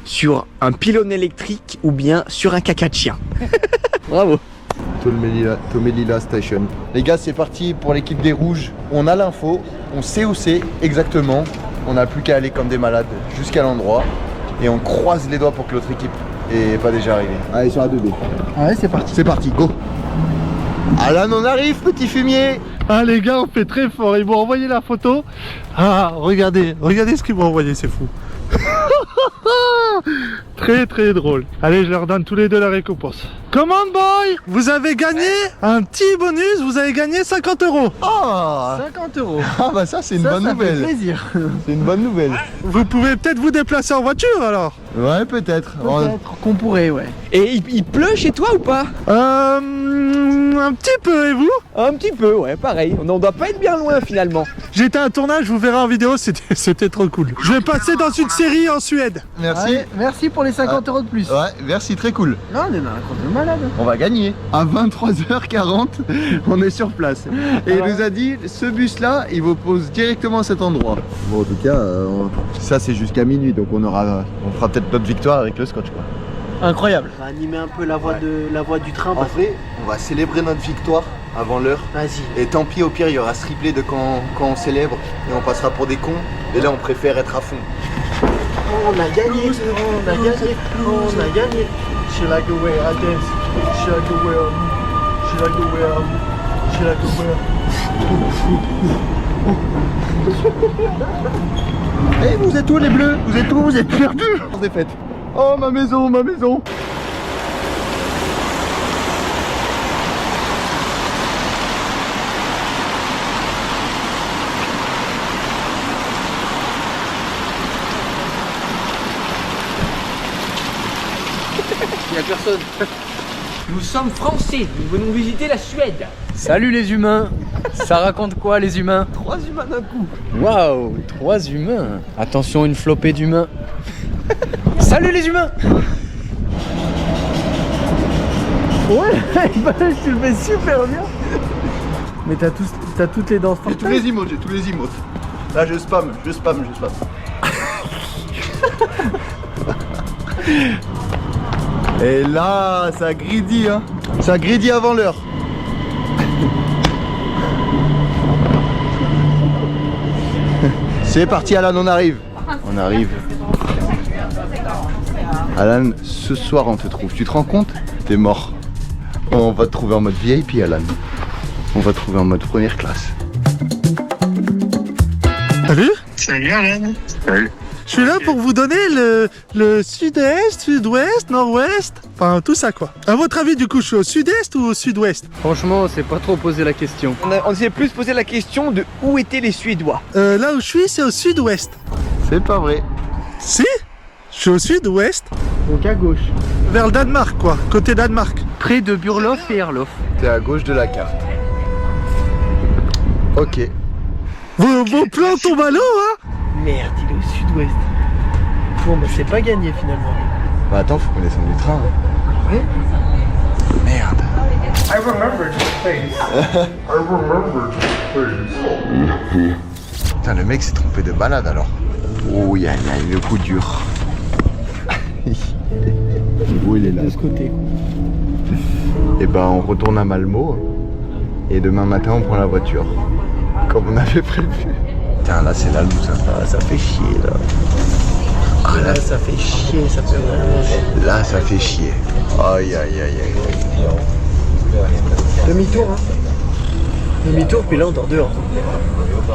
sur un pylône électrique ou bien sur un caca de chien. Bravo. Tomelilla Station. Les gars, c'est parti pour l'équipe des rouges. On a l'info, on sait où c'est exactement. On n'a plus qu'à aller comme des malades jusqu'à l'endroit. Et on croise les doigts pour que l'autre équipe n'est pas déjà arrivée. Allez, sur la 2B. Ouais, c'est parti. C'est parti, go. Alan, on arrive, petit fumier. Ah les gars, on fait très fort, ils m'ont envoyé la photo. Ah, regardez ce qu'ils m'ont envoyé, c'est fou. Très drôle. Allez, je leur donne tous les deux la récompense. Command boy, vous avez gagné un petit bonus, vous avez gagné 50 €. Oh, 50 €. Ah bah ça c'est une bonne nouvelle. Ça fait plaisir. C'est une bonne nouvelle. Vous pouvez peut-être vous déplacer en voiture alors. Ouais, peut-être. Peut-être qu'on pourrait, ouais. Et il pleut chez toi ou pas? Un petit peu, et vous? Un petit peu, ouais, pareil. On doit pas être bien loin finalement. J'étais à un tournage, vous verrez en vidéo, c'était trop cool. Je vais passer dans une série en Suède. Merci. Ouais, merci pour les 50 € de plus. Ouais, merci, très cool. Non, on est dans un compte de malade. On va gagner. À 23h40, on est sur place. Et il nous a dit, ce bus-là, il vous pose directement à cet endroit. Bon, en tout cas, ça c'est jusqu'à minuit, donc on fera peut-être notre victoire avec le scotch, quoi. Incroyable. On va animer un peu la voie du train. En vrai, on va célébrer notre victoire avant l'heure. Vas-y. Et tant pis, au pire, il y aura ce replay de quand on célèbre et on passera pour des cons. Et là, on préfère être à fond. On a gagné, on a gagné, on a gagné. She like the way I dance, she like the way she like the way she like the way. Eh, vous êtes où les bleus? Vous êtes où? Vous êtes perdus? On s'est fait. Oh, ma maison, ma maison. Il n'y a personne. Nous sommes français, nous venons visiter la Suède. Salut les humains. Ça raconte quoi les humains? 3 humains d'un coup. Waouh, 3 humains. Attention, une flopée d'humains. Salut les humains. Ouais, tu le fais super bien. Mais t'as toutes les danses. J'ai tous les emotes, Là je spam. Et là, ça greedy, hein. Ça greedy avant l'heure. C'est parti, Alan, on arrive. On arrive. Alan, ce soir on te trouve. Tu te rends compte? T'es mort. On va te trouver en mode VIP, Alan. On va te trouver en mode première classe. Salut. Salut Alan. Salut. Je suis là pour vous donner le sud-est, sud-ouest, nord-ouest, enfin tout ça quoi. À votre avis du coup je suis au sud-est ou au sud-ouest? Franchement, on s'est pas trop posé la question. On s'est plus posé la question de où étaient les Suédois. Là où je suis c'est au sud-ouest. C'est pas vrai. Si? Je suis au sud-ouest. Donc à gauche. Vers le Danemark quoi, côté Danemark. Près de Burlof et Erlof. T'es à gauche de la carte. Ok. Vos plans tombent à l'eau hein? Merde, il est au sud-ouest. Bon bah c'est pas gagné finalement. Bah attends, faut qu'on descende du train. Ouais. Merde. I remember this place. I remember this place. Putain, le mec s'est trompé de balade alors. Oh, il y a le coup dur. Où il est là? De ce côté. Et ben on retourne à Malmö. Et demain matin on prend la voiture. Comme on avait prévu. Putain, là c'est là où ça fait chier là. Ah là ça fait chier, ça fait vraiment chier. Là ça fait chier. Aïe aïe aïe aïe. Demi-tour hein. Demi-tour puis là on dort dehors.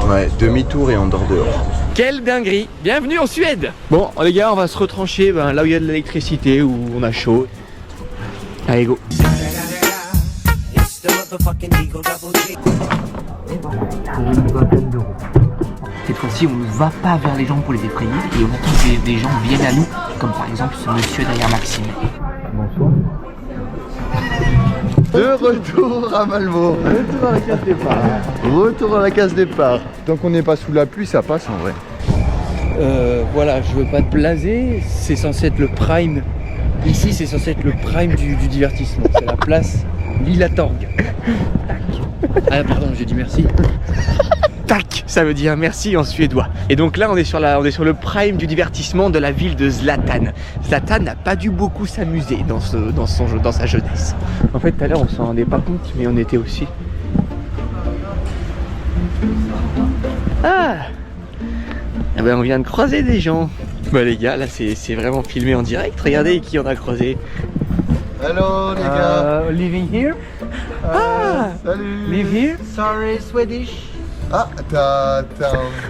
Ouais, demi-tour et on dort dehors. Quelle dinguerie. Bienvenue en Suède. Bon les gars, on va se retrancher là où il y a de l'électricité, où on a chaud. Allez go. Pour une vingtaine d'euros. Cette fois-ci, on ne va pas vers les gens pour les effrayer et on attend que des gens viennent à nous, comme par exemple ce monsieur derrière Maxime. Bonsoir. De retour à Malmö. Retour à la case départ. Retour à la case départ. Tant qu'on n'est pas sous la pluie, ça passe en vrai. Voilà, je veux pas te blaser, c'est censé être le prime. Ici, c'est censé être le prime du divertissement. C'est la place Lilla Torg. Ah pardon, j'ai dit merci. Tac, ça veut dire merci en suédois. Et donc là, on est sur le prime du divertissement de la ville de Zlatan. Zlatan n'a pas dû beaucoup s'amuser dans sa jeunesse. En fait, tout à l'heure, on s'en rendait pas compte, mais on était aussi. Ah ben, on vient de croiser des gens. Bah les gars, là c'est vraiment filmé en direct. Regardez qui on a croisé. Hello les gars. Living here? Salut. Live here? Sorry, Swedish. Ah, t'as un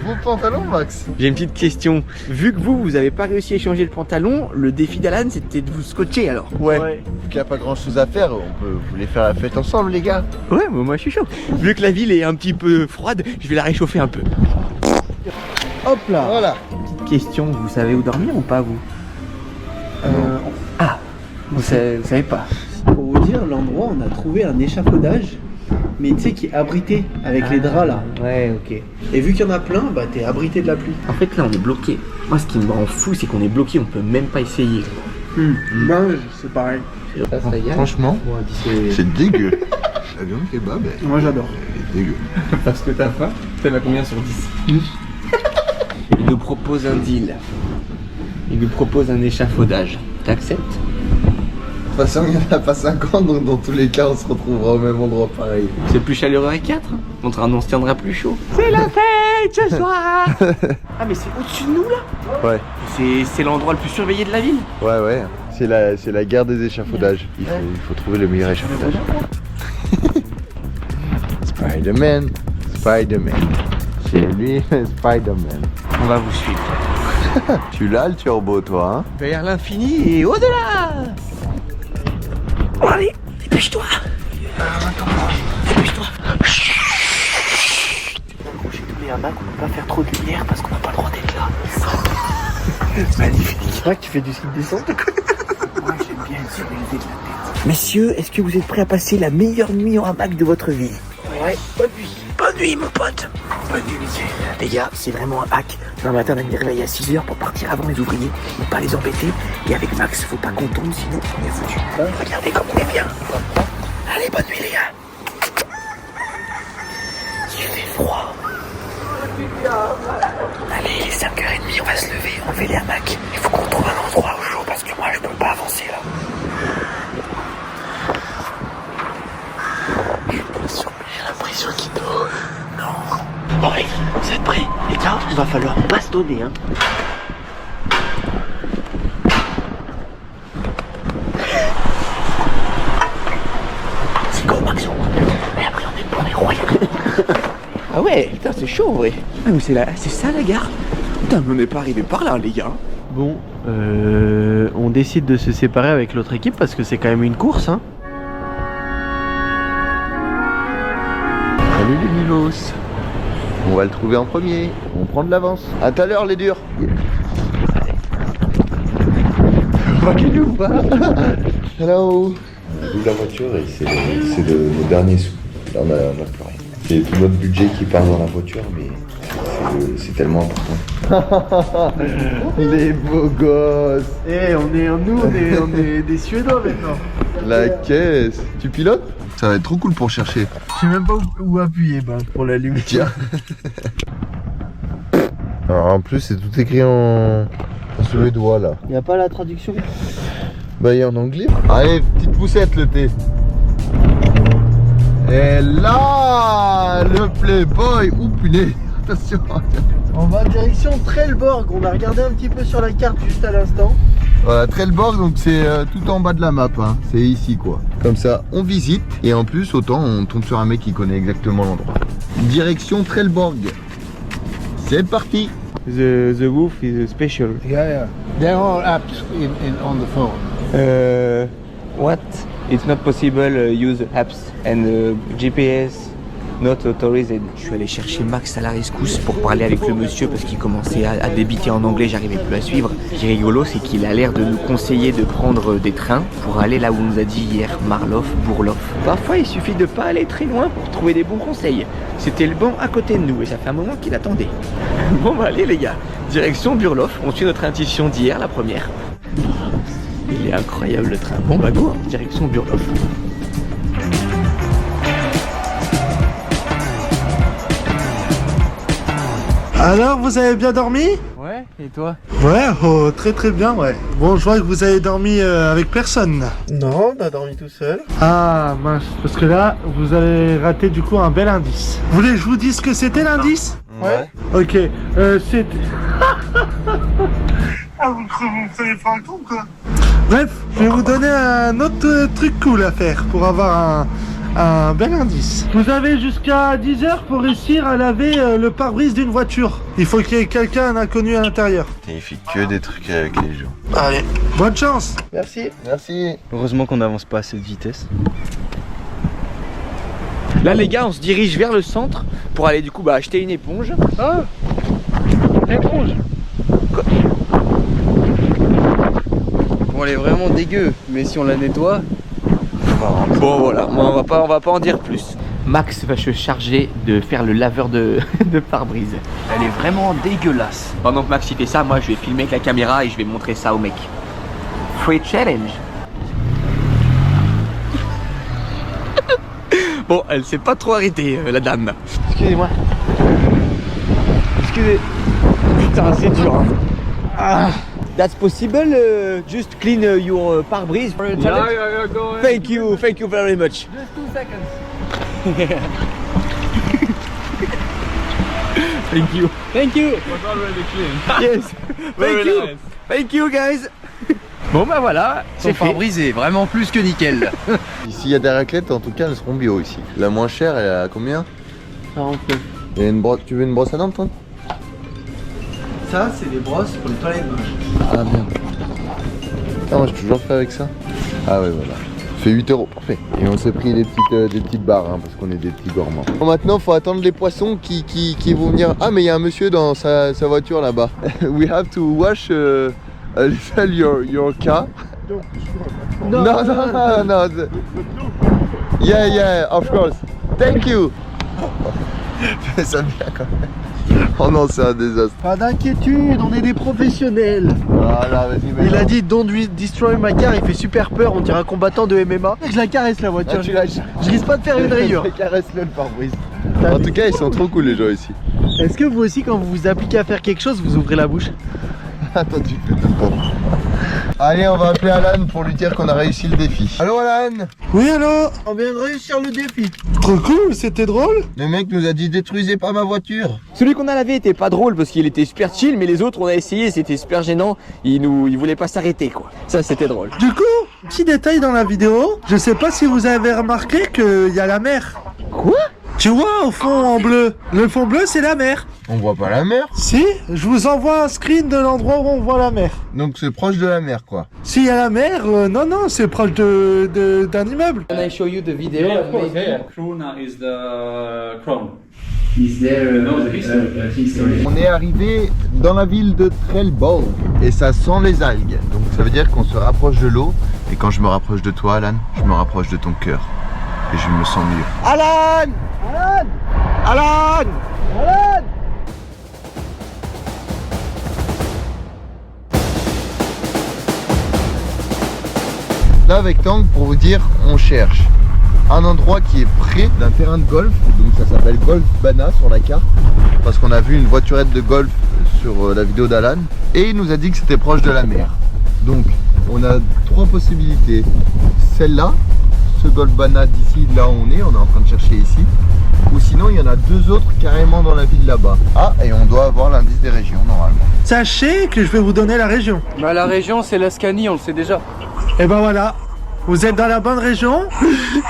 beau pantalon, Max. J'ai une petite question. Vu que vous avez pas réussi à échanger le pantalon, le défi d'Alan c'était de vous scotcher alors. Ouais. Vu qu'il n'y a pas grand chose à faire, on peut voulez faire la fête ensemble, les gars. Ouais, moi je suis chaud. Vu que la ville est un petit peu froide, je vais la réchauffer un peu. Hop là. Voilà. Petite question, vous savez où dormir ou pas vous? Ah, vous savez pas. Pour vous dire, l'endroit, on a trouvé un échafaudage, mais tu sais, qui est abrité avec les draps là. Ouais, ok. Et vu qu'il y en a plein, bah t'es abrité de la pluie. En fait, là, on est bloqué. Moi, ce qui me rend fou, c'est qu'on est bloqué, on peut même pas essayer. Bah, c'est pareil. Franchement, c'est dégueu. L'avion kebab, moi j'adore. C'est dégueu. Parce que t'as faim, t'en as combien sur 10? Il nous propose un deal. Il nous propose un échafaudage. T'acceptes? De toute façon, il n'y en a pas 50, donc dans tous les cas, on se retrouvera au même endroit pareil. C'est plus chaleureux à 4. On se tiendra plus chaud. C'est la fête ce soir. Ah mais c'est au-dessus de nous là? Ouais. C'est l'endroit le plus surveillé de la ville. Ouais. C'est la guerre des échafaudages. Il faut trouver le meilleur échafaudage. Spider-Man. C'est lui, Spider-Man. On va vous suivre. Tu l'as le turbo, toi, hein? Vers l'infini et au-delà. Bon allez, dépêche-toi. Dépêche-toi. J'ai doublé un bac, on peut pas faire trop de lumière parce qu'on n'a pas le droit d'être là. Magnifique. C'est vrai que tu fais du ski de descente. Moi j'aime bien être surélevé de la tête. Messieurs, est-ce que vous êtes prêts à passer la meilleure nuit en hamac de votre vie? Ouais, bonne nuit. Bonne nuit mon pote. Bonne nuit messieurs. Les gars, c'est vraiment un hack. Demain matin on a mis réveil à 6h pour partir avant les ouvriers et pas les embêter. Et avec Max, faut pas qu'on tombe sinon on est foutu. Regardez comme on est bien. Allez, bonne nuit les gars. Il fait froid. Allez, il est 5h30, on va se lever, on fait les hamacs. Il faut qu'on trouve un endroit au chaud parce que moi je peux pas avancer là. direction Quito. Non. Bon allez, vous êtes prêts? Les gars, il va falloir bastonner hein. C'est comme action. Et après on est royal. Ah ouais, putain c'est chaud en vrai. Ah mais c'est ça la gare. Putain mais on n'est pas arrivé par là les gars. Bon, on décide de se séparer avec l'autre équipe parce que c'est quand même une course hein. Salut les Milos. On va le trouver en premier. On prend de l'avance. À tout à l'heure les durs. On va qu'il nous voit. Hello. On ouvre la voiture et c'est le dernier sou. Là on a plus rien. C'est tout notre budget qui part dans la voiture mais c'est tellement important. Les beaux gosses. Eh, on est des Suédois maintenant. La caisse. Tu pilotes? Ça va être trop cool pour chercher. Je sais même pas où appuyer pour l'allumer. Tiens. Alors, en plus c'est tout écrit en suédois là. Y a pas la traduction? Bah il y a en anglais. Allez, petite poussette le thé. Et là, le Playboy. Ouh punaise. Attention. On va en direction Trelleborg. On a regardé un petit peu sur la carte juste à l'instant. Voilà, Trelleborg, donc c'est tout en bas de la map, hein. C'est ici quoi. Comme ça, on visite et en plus, autant on tombe sur un mec qui connaît exactement l'endroit. Direction Trelleborg. C'est parti. The roof is special. Yeah. There are apps on the phone. What? It's not possible use apps and GPS not authorized. Je suis allé chercher Max à la rescousse pour parler avec le monsieur parce qu'il commençait à débiter en anglais, j'arrivais plus à suivre. Ce qui est rigolo, c'est qu'il a l'air de nous conseiller de prendre des trains pour aller là où on nous a dit hier, Marlof, Bourlof. Parfois, il suffit de pas aller très loin pour trouver des bons conseils. C'était le banc à côté de nous et ça fait un moment qu'il attendait. Bon bah allez les gars, direction Burlof, on suit notre intuition d'hier, la première. Il est incroyable le train. Bon bah go, direction Burlof. Alors, vous avez bien dormi? Ouais, et toi? Ouais, oh, très très bien, ouais. Bon, je vois que vous avez dormi avec personne. Non, on a dormi tout seul. Ah, mince, parce que là, vous avez raté du coup un bel indice. Vous voulez que je vous dise ce que c'était l'indice? Ouais. Ok, c'était... Ah, vous prenez pas le con, quoi. Bref, je vais vous donner un autre truc cool à faire pour avoir un bel indice. Vous avez jusqu'à 10 heures pour réussir à laver le pare-brise d'une voiture. Il faut qu'il y ait quelqu'un, un inconnu à l'intérieur. Il fait que des trucs avec les gens. Allez, bonne chance. Merci. Merci. Heureusement qu'on n'avance pas à cette vitesse. Là les gars, on se dirige vers le centre pour aller du coup acheter une éponge. Ah, l'éponge. Bon, elle est vraiment dégueu, mais si on la nettoie... Bon voilà, on va pas en dire plus. Max va se charger de faire le laveur de pare-brise. Elle est vraiment dégueulasse. Pendant que Max il fait ça, moi je vais filmer avec la caméra et je vais montrer ça au mec. Free challenge. Bon, elle s'est pas trop arrêtée, la dame. Excusez-moi. Excusez. Putain, c'est dur. Hein. Ah. That's possible, just clean your pare-brise. Yeah, go ahead. Thank you very much. Just 2 seconds. Thank you. It was already clean. Yes. Thank you guys. Bon bah voilà, son pare-brise est vraiment plus que nickel. Ici il y a des raclettes, en tout cas elles seront bio ici. La moins chère elle est à combien? 40 euros. Il y a une brosse, tu veux une brosse à dents toi? Ça c'est des brosses pour les toilettes. Ah bien. Ah moi j'ai toujours fait avec ça. Ah ouais voilà. Fait 8 euros, parfait. Et on s'est pris des petites barres hein, parce qu'on est des petits gourmands. Bon, maintenant il faut attendre les poissons qui vont venir. Ah mais il y a un monsieur dans sa voiture là-bas. We have to wash a little your car. No. Yeah, of course. Thank you. Fais ça bien quand même. Oh non, c'est un désastre. Pas d'inquiétude, on est des professionnels. Voilà, vas-y. Il a dit don't destroy my car, il fait super peur, on dirait un combattant de MMA. Je la caresse la voiture, je risque pas de faire une rayure. Caresse-le le pare-brise. En tout cas, ils sont trop cool les gens ici. Est-ce que vous aussi, quand vous vous appliquez à faire quelque chose, vous ouvrez la bouche? Attends, tu fais n'importe quoi. Allez, on va appeler Alan pour lui dire qu'on a réussi le défi. Allô Alan? Oui, allô? On vient de réussir le défi. Trop cool, c'était drôle. Le mec nous a dit détruisez pas ma voiture. Celui qu'on a lavé était pas drôle parce qu'il était super chill, mais les autres on a essayé, c'était super gênant. Ils voulaient pas s'arrêter quoi. Ça c'était drôle. Du coup, petit détail dans la vidéo, je sais pas si vous avez remarqué qu'il y a la mer. Quoi? Tu vois au fond en bleu, le fond bleu c'est la mer. On voit pas la mer? Si, je vous envoie un screen de l'endroit où on voit la mer. Donc c'est proche de la mer quoi. S'il y a la mer, non, c'est proche d'un immeuble. Can I show you the video? Yeah, of course. Yeah. Krona is the crown. Is there history? On est arrivé dans la ville de Trelleborg et ça sent les algues. Donc ça veut dire qu'on se rapproche de l'eau. Et quand je me rapproche de toi Alan, je me rapproche de ton cœur. Et je me sens mieux. Alan! Alan! Alan! Alan! Là avec Tank, pour vous dire, on cherche un endroit qui est près d'un terrain de golf. Donc ça s'appelle Golf Bana sur la carte. Parce qu'on a vu une voiturette de golf sur la vidéo d'Alan. Et il nous a dit que c'était proche de la mer. Donc on a trois possibilités. Celle-là, ce Golf Bana d'ici, là où on est en train de chercher ici. Ou sinon il y en a deux autres carrément dans la ville là-bas. Ah, et on doit avoir l'indice des régions normalement. Sachez que je vais vous donner la région. Bah la région c'est la Scanie, on le sait déjà. Et ben voilà, vous êtes dans la bonne région.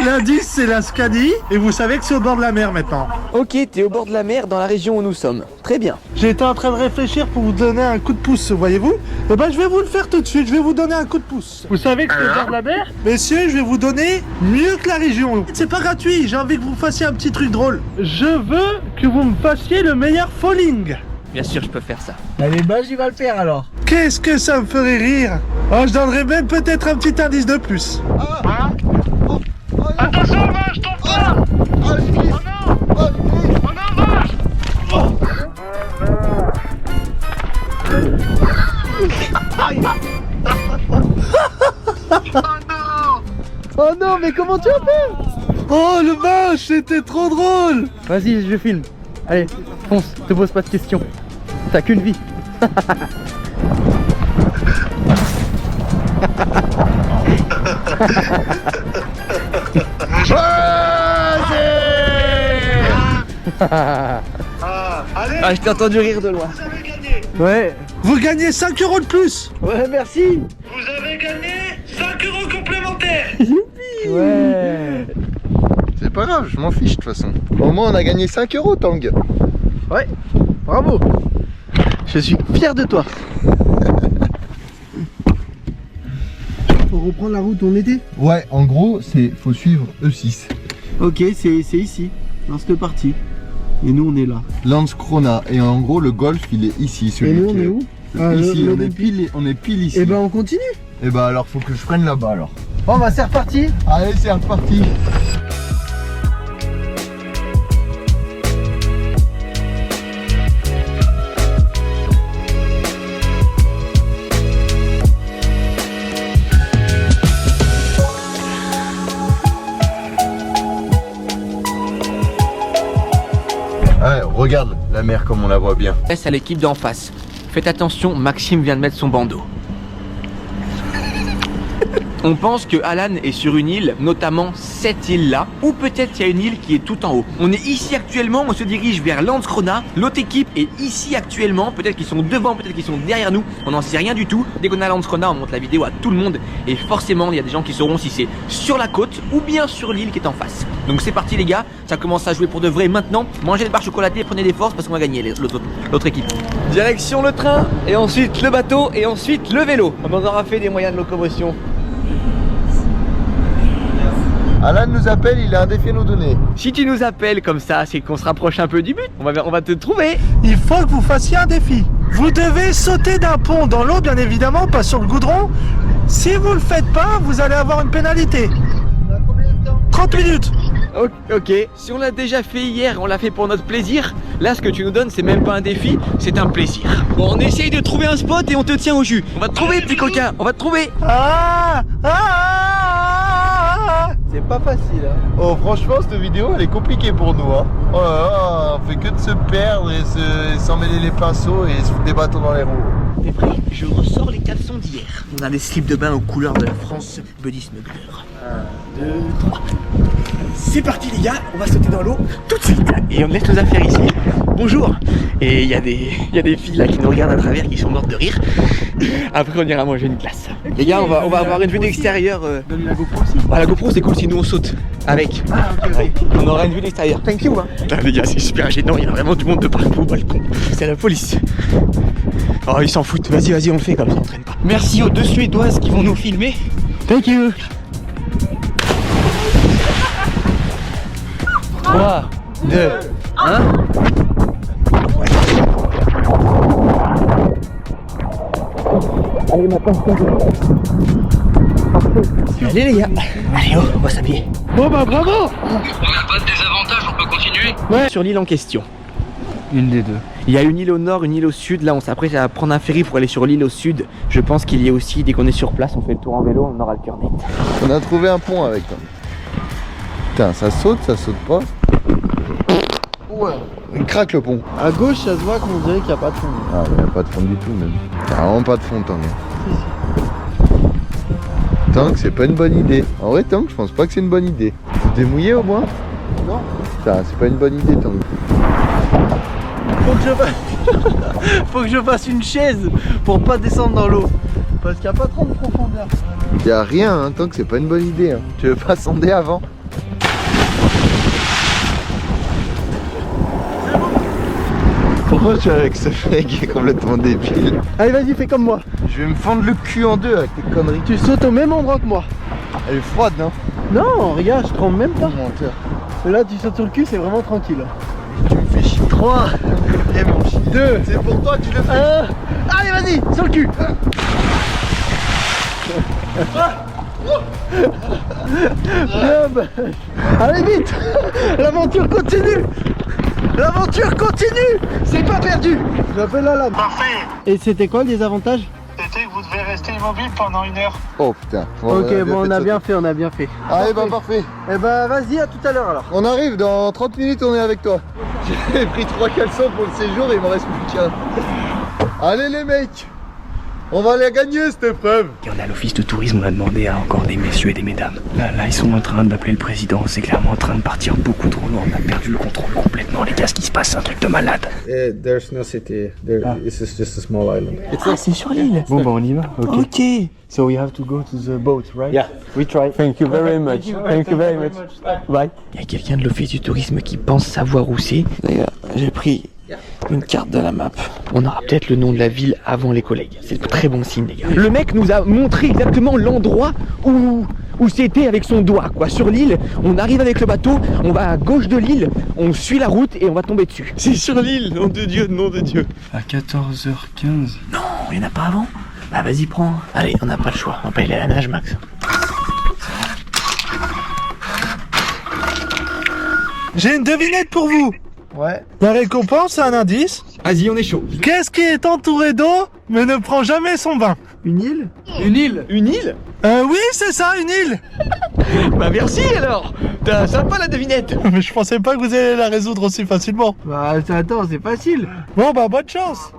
L'indice c'est la Scanie et vous savez que c'est au bord de la mer maintenant. Ok, t'es au bord de la mer dans la région où nous sommes. Très bien. J'étais en train de réfléchir pour vous donner un coup de pouce, voyez-vous. Et ben je vais vous le faire tout de suite, je vais vous donner un coup de pouce. Vous savez que c'est au bord de la mer? Messieurs, je vais vous donner mieux que la région. C'est pas gratuit, j'ai envie que vous fassiez un petit truc drôle. Je veux que vous me fassiez le meilleur falling. Bien sûr, je peux faire ça. Allez, bah, j'y vais le faire alors. Qu'est-ce que ça me ferait rire. Oh, je donnerais même peut-être un petit indice de plus. Attention, vache, ton frère! Oh non! Oh non, vache! Oh non, mais comment tu vas faire? Oh le vache, c'était trop drôle. Vas-y, je filme. Allez, fonce, te pose pas de questions. T'as qu'une vie. Ah, je t'ai entendu rire de loin. Ouais. Vous gagnez 5 € de plus. Ouais, merci. Vous avez gagné 5 € complémentaires. Ouais. C'est pas grave, je m'en fiche de toute façon. Au moins on a gagné 5 € Tang. Ouais, bravo. Je suis fier de toi. Faut reprendre la route où on était. Ouais, en gros, faut suivre E6. Ok, c'est ici, dans cette partie. Et nous on est là. Landskrona. Et en gros, le golf il est ici. Et nous on est où? Ici, on est pile ici. Et ben on continue. Et bah alors faut que je prenne là-bas alors. Bon bah c'est reparti. Allez, c'est reparti. Ouais, regarde la mer comme on la voit bien. Laisse à l'équipe d'en face. Faites attention, Maxime vient de mettre son bandeau. On pense que Alan est sur une île, notamment cette île-là, ou peut-être il y a une île qui est tout en haut. On est ici actuellement, on se dirige vers Landskrona. L'autre équipe est ici actuellement, peut-être qu'ils sont devant, peut-être qu'ils sont derrière nous, on n'en sait rien du tout. Dès qu'on a Landskrona, on montre la vidéo à tout le monde et forcément il y a des gens qui sauront si c'est sur la côte ou bien sur l'île qui est en face. Donc c'est parti les gars, ça commence à jouer pour de vrai maintenant. Mangez des barres chocolatées, prenez des forces parce qu'on va gagner l'autre équipe. Direction le train et ensuite le bateau et ensuite le vélo. On en aura fait des moyens de locomotion. Alan nous appelle, il a un défi à nous donner. Si tu nous appelles comme ça, c'est qu'on se rapproche un peu du but. On va te trouver. Il faut que vous fassiez un défi. Vous devez sauter d'un pont dans l'eau, bien évidemment, pas sur le goudron. Si vous le faites pas, vous allez avoir une pénalité. On a combien de temps? 30 minutes. Ok, si on l'a déjà fait hier, on l'a fait pour notre plaisir. Là, ce que tu nous donnes, c'est même pas un défi, c'est un plaisir. Bon, on essaye de trouver un spot et on te tient au jus. On va te trouver, petit coquin, on va te trouver. C'est pas facile hein. Oh franchement cette vidéo elle est compliquée pour nous hein. Oh là là, on fait que de se perdre et s'en mêler les pinceaux et se foutre des bâtons dans les roues. T'es prêt? Je ressors les caleçons d'hier. On a des slips de bain aux couleurs de la France, Buddy Smuggler. 1, 2, 3. C'est parti les gars, on va sauter dans l'eau tout de suite. Et on laisse nos affaires ici. Bonjour. Et il y a des filles là qui nous regardent à travers, qui sont mortes de rire. Après on ira manger une glace. Les gars, on va avoir une vue d'extérieur. Donne la GoPro aussi. Ah, la GoPro c'est cool si nous on saute avec. Ah, ok, Ouais. On aura une vue d'extérieur. Thank you. Hein. Putain, les gars, c'est super gênant, il y a vraiment du monde de partout au balcon. C'est la police. Oh, ils s'en foutent. Vas-y, on le fait comme ça, on traîne pas. Merci aux 2 Suédoises qui vont nous filmer. Thank you. 3, 2, 1. Allez, maintenant, allez les gars. Allez, oh, on va s'habiller. Bon bah bravo. On n'a pas de désavantage, on peut continuer. Ouais. Sur l'île en question. Une des deux. Il y a une île au nord, une île au sud. Là, on s'apprête à prendre un ferry pour aller sur l'île au sud. Je pense qu'il y a aussi, dès qu'on est sur place, on fait le tour en vélo, on aura le cœur net. On a trouvé un pont avec toi. Putain, ça saute pas. Ouais. Il craque le pont. À gauche, ça se voit qu'on dirait qu'il n'y a pas de fond. Ah, il n'y a pas de fond du tout même. Il n'y a vraiment pas de fond, Tang. Tang, c'est pas une bonne idée. En vrai, Tang, je pense pas que c'est une bonne idée. T'es mouillé au moins? Non. Putain, c'est pas une bonne idée, Tang. Faut que je fasse une chaise pour pas descendre dans l'eau. Parce qu'il n'y a pas trop de profondeur. Il y a rien, hein, Tang, c'est pas une bonne idée. Hein. Tu veux pas sonder avant? Pourquoi tu es avec ce mec qui est complètement débile? Allez, vas-y, fais comme moi. Je vais me fendre le cul en deux avec tes conneries. Tu sautes au même endroit que moi. Elle est froide, non? Non, regarde, je tremble même pas. Menteur. Là, tu sautes sur le cul, c'est vraiment tranquille. Tu me fais chier. 3, Eh mon chien. 2, C'est pour toi, tu le fais. 1. Allez, vas-y, sur le cul. Bien, bah. Allez, vite. L'aventure continue. L'aventure continue. C'est pas perdu. J'appelle la lame. Parfait. Et c'était quoi le désavantage? C'était que vous devez rester immobile pendant 1 heure. Oh putain. Ok, bon, on a bien fait, on a bien fait. Allez, bah parfait. Eh bah, vas-y, à tout à l'heure alors. On arrive, dans 30 minutes, on est avec toi. J'ai pris 3 caleçons pour le séjour et il m'en reste plus qu'un. Allez les mecs, on va la gagner cette épreuve. Et on est à l'office de tourisme, on a demandé à encore des messieurs et des mesdames. Là, ils sont en train d'appeler le président, c'est clairement en train de partir beaucoup trop loin. On a perdu le contrôle complètement, les gars, ce qui se passe, c'est un truc de malade. There's no city. This is just a small island. Ah, c'est sur l'île. Bon, bah on y va. Ok. So we have to go to the boat, right? Yeah, we try. Thank you very much. Thank you very much. Bye. Il y a quelqu'un de l'office du tourisme qui pense savoir où c'est. D'ailleurs, j'ai pris une carte de la map. On aura peut-être le nom de la ville avant les collègues. C'est un très bon signe, les gars. Le mec nous a montré exactement l'endroit où c'était avec son doigt, quoi. Sur l'île, on arrive avec le bateau, on va à gauche de l'île, on suit la route et on va tomber dessus. C'est sur l'île, nom de Dieu, nom de Dieu. À 14h15. Non, il n'y en a pas avant. Bah vas-y, prends. Allez, on n'a pas le choix. On va pas aller à la nage, Max. J'ai une devinette pour vous. Ouais. La récompense, c'est un indice. Vas-y, on est chaud. Qu'est-ce qui est entouré d'eau, mais ne prend jamais son bain? Une île? Une île? Une île? Oui, c'est ça, une île. Bah merci alors. T'as sympa la devinette. Mais je pensais pas que vous alliez la résoudre aussi facilement. Bah, attends, c'est facile. Bon, bah, bonne chance.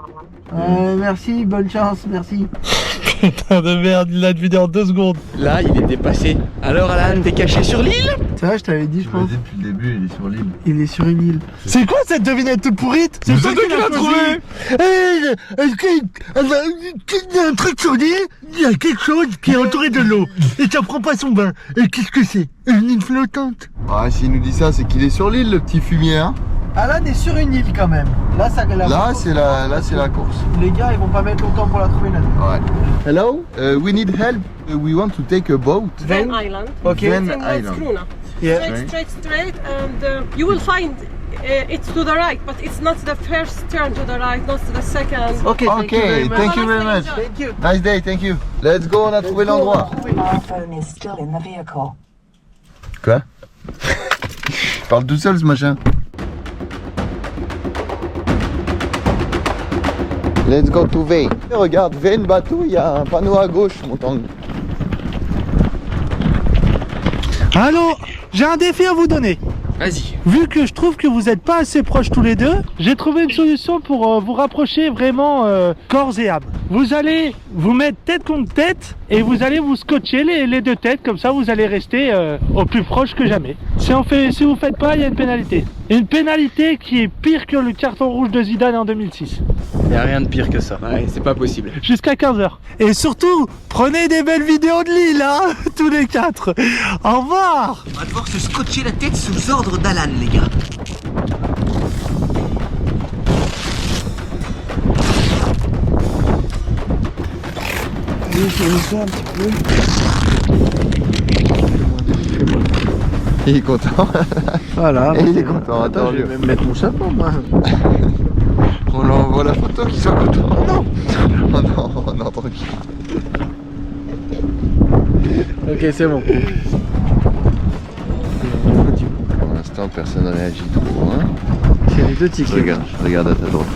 Merci, bonne chance, merci. Putain de merde, il l'a deviné en 2 secondes. Là, il était passé. Alors Alan, t'es caché sur l'île? Ça, je t'avais dit, je pense. Depuis le début, il est sur l'île. Il est sur une île. C'est quoi cette devinette toute pourrite? C'est toi qui l'as trouvé. Il y a un truc sur l'île, il y a quelque chose qui est entouré de l'eau. Et ça prend pas son bain. Et qu'est-ce que c'est? Une île flottante. Ah, s'il nous dit ça, c'est qu'il est sur l'île, le petit fumier, hein. Alan est sur une île quand même. Là, ça Là, c'est la course. Les gars, ils vont pas mettre longtemps pour la trouver là. Ouais. Hello, we need help. We want to take a boat. Van Island. Okay. Van It's in Island. Landskrona. Yeah. Straight, and you will find it's to the right, but it's not the first turn to the right, not the second. Okay, thank you very much. Thank you. Nice day, thank you. Let's go, on a trouvé l'endroit. Our phone is still in the vehicle. Quoi? Je parle tout seul ce machin. Let's go to Vane. Regarde, Vane bateau, il y a un panneau à gauche, mon tangue. Allô, j'ai un défi à vous donner. Vas-y. Vu que je trouve que vous n'êtes pas assez proches tous les deux, j'ai trouvé une solution pour vous rapprocher vraiment corps et âme. Vous allez vous mettre tête contre tête et vous allez vous scotcher les deux têtes, comme ça vous allez rester au plus proche que jamais. Si vous faites pas, il y a une pénalité. Une pénalité qui est pire que le carton rouge de Zidane en 2006. Y a rien de pire que ça. Ouais, c'est pas possible. Jusqu'à 15h. Et surtout, prenez des belles vidéos de Lille, hein, tous les quatre. Au revoir. On va devoir se scotcher la tête sous ordre d'Alan, les gars. Un petit peu. Il est content. Voilà. Et il est content. Attends, je vais même mettre mon chapeau, moi. On leur envoie la photo qu'ils sont contents. Oh non. Oh non, oh non, tranquille. Ok, c'est bon. Pour l'instant, personne ne réagit trop. Hein. C'est anecdotique. Je regarde à ta droite.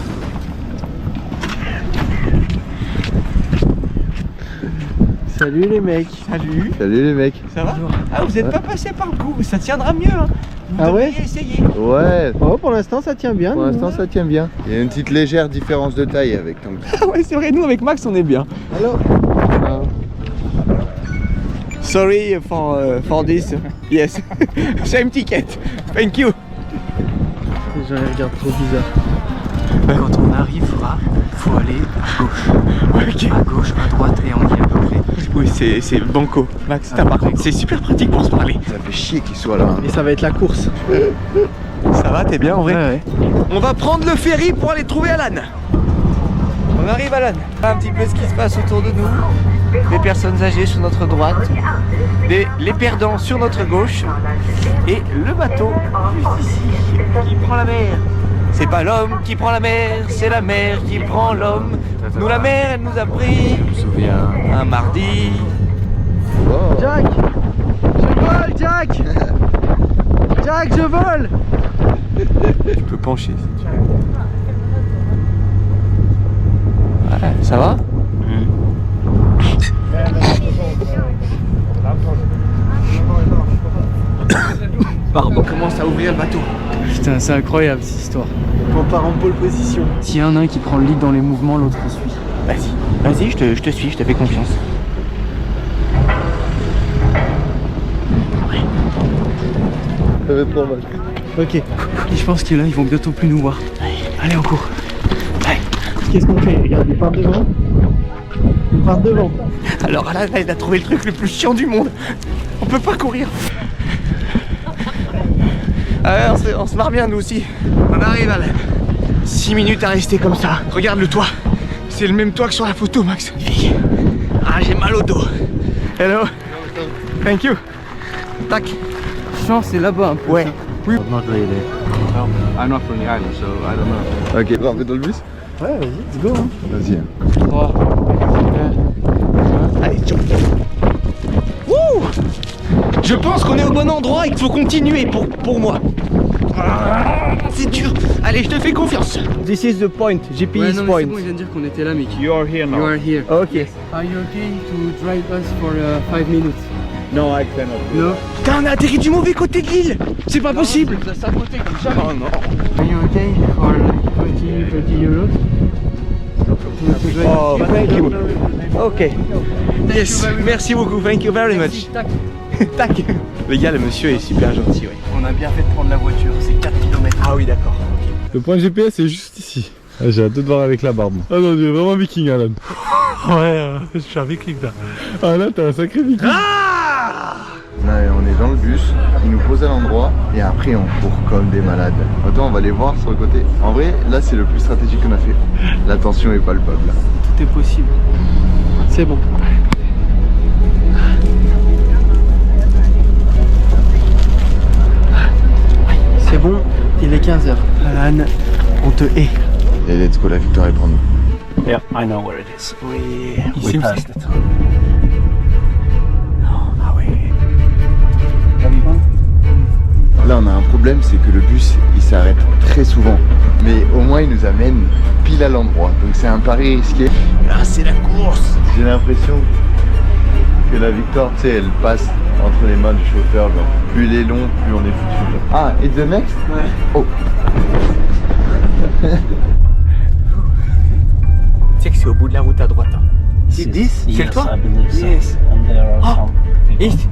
Salut les mecs. Salut. Salut les mecs. Ça va? Ah, vous êtes pas passé par le coup, ça tiendra mieux. Hein. Vous devriez essayer. Ouais. Oh, pour l'instant ça tient bien. Pour l'instant ça tient bien. Il y a une petite légère différence de taille avec ton petit. Ah ouais, c'est vrai, nous avec Max on est bien. Alors Sorry for this. Yes. Same ticket. Thank you. Les gens regardent trop bizarre. Quand on arrivera, il faut aller à gauche. Ok. À gauche, à droite et on y est à peu près. Oui, c'est banco. Max, t'as parlé. C'est super pratique pour se parler. Ça fait chier qu'il soit là. Hein. Et ça va être la course. Ça va, t'es bien en vrai? Ouais. On va prendre le ferry pour aller trouver Alan. On arrive Alan. Un petit peu ce qui se passe autour de nous. Des personnes âgées sur notre droite. Les perdants sur notre gauche. Et le bateau juste ici qui prend la mer. C'est pas l'homme qui prend la mer, c'est la mer qui prend l'homme. Nous la mer, elle nous a pris. Je me souviens. Un mardi. Wow. Jack, je vole, Jack. Jack, je vole. Tu peux pencher si tu veux. Ouais, ça va? Pardon. On commence à ouvrir le bateau. Putain, c'est incroyable cette histoire. On part en pole position. S'il y en a un qui prend le lead dans les mouvements, l'autre suit. Vas-y, je te suis, je te fais confiance. Ça va être trop mal. Ok. Je pense que là, ils vont bientôt plus nous voir. Allez, on court. Qu'est-ce qu'on fait? Regarde, il part devant. Il part devant. Alors Alan, il a trouvé le truc le plus chiant du monde. On peut pas courir. Ah ouais, on se marre bien nous aussi. On arrive Alan. 6 minutes à rester comme ça. Regarde le toit. C'est le même toit que sur la photo, Max. Ah, j'ai mal au dos. Hello. Thank you. Tac. Je pense c'est là-bas un peu. Ouais. Oui. Not really. I'm not from the island, so I don't know. Ok, on va dans le bus? Ouais, vas-y, let's go. Hein. Vas-y. 3, 2, allez, ciao. Wouh! Je pense qu'on est au bon endroit et qu'il faut continuer pour moi. C'est dur. Allez, je te fais confiance. This is the point. GPS ouais, non, point. c'est bon, il vient de dire qu'on était là, mais You are here now. You are here. Ok. Are you okay to drive us for 5 minutes? No, I cannot. No. Putain, on a atterri du mauvais côté de l'île. C'est pas possible. Ça saboté comme jamais. Oh non. Are you okay for like 30 euros? Oh, thank you. Ok. Yes, merci beaucoup. Thank you very much. Tac. Tac. Les gars, le monsieur est super gentil, oui. On a bien fait de prendre la voiture, c'est 4 km. Ah oui, d'accord. Le point GPS est juste ici. Ah, j'ai hâte de te voir avec la barbe. Ah non, tu es vraiment viking, Alan. Ouais, je suis un viking là. Ah là, t'es un sacré viking. Là, on est dans le bus, ils nous posent à l'endroit et après on court comme des malades. Attends, on va les voir sur le côté. En vrai, là c'est le plus stratégique qu'on a fait. La tension est palpable là. Tout est possible. C'est bon. C'est bon, il est 15h. Alan, on te hait. Et let's go, la victoire est pour nous. Yeah, I know where it is. Ici, We passed it. Là on a un problème, c'est que le bus il s'arrête très souvent. Mais au moins il nous amène pile à l'endroit. Donc c'est un pari risqué. Là, c'est la course. J'ai l'impression que la victoire, tu sais, elle passe entre les mains du chauffeur. Genre. Plus il est long, plus on est foutu. Ah, it's the next? Ouais. Oh. Tu sais que c'est au bout de la route à droite. Hein. C'est 10? C'est le toi? Yes. Oh, it's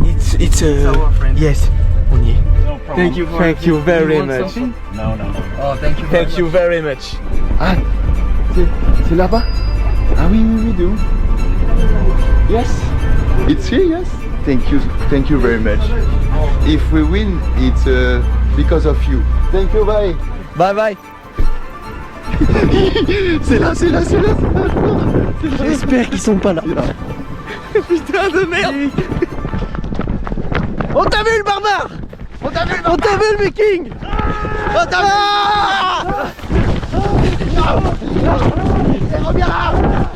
yes. On y est. Thank you very much. No. Oh, thank you very much. Ah, c'est là-bas? Ah oui, de où? Yes. It's here, yes. Thank you very much. If we win, it's because of you. Thank you, bye. Bye bye. C'est là. J'espère qu'ils sont pas là. Putain de merde. On t'a vu le barbare! On t'a vu le viking! On t'a vu! Reviens là!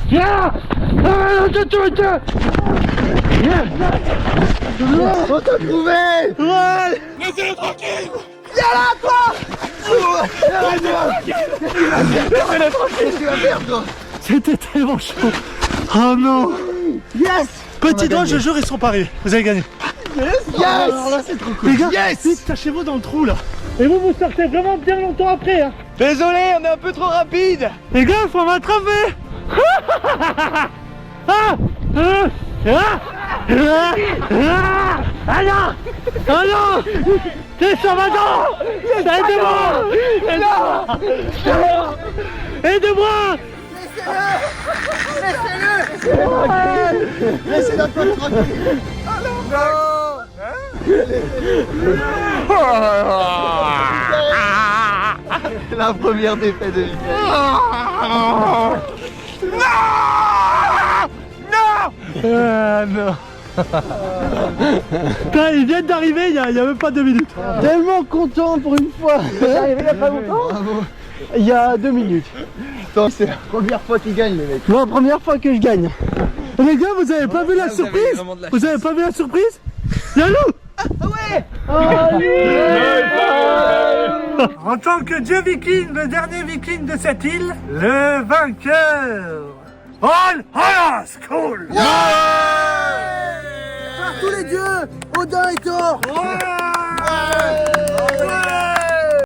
Viens! On t'a trouvé! Ouais! Laissez-le tranquille! Viens là, toi! Laissez-le tranquille! Tu vas perdre! C'était tellement chaud. Oh non! Yes! Petit doigt, je jure, ils sont pariés. Vous avez gagné. Yes! Alors là, c'est trop cool. Les gars, yes! vite, cachez-vous dans le trou là. Et vous sortez vraiment bien longtemps après. Hein. Désolé, on est un peu trop rapide. Les gars, faut m'attraper. Ah non! T'es sur ma dent! Aide-moi! Laissez notre pote tranquille! La première défaite de Michael. Non! Putain, ils viennent d'arriver il y a même pas 2 minutes. Tellement content pour une fois! C'est arrivé il y a pas longtemps? Bravo. Il y a 2 minutes. Attends, c'est la première fois qu'il gagne, les mecs. La première fois que je gagne. Les gars, vous avez pas vu la surprise? Vous avez pas vu la surprise? Yalou! En tant que dieu viking, le dernier viking de cette île, le vainqueur! All School! Par tous les dieux, Odin et Thor!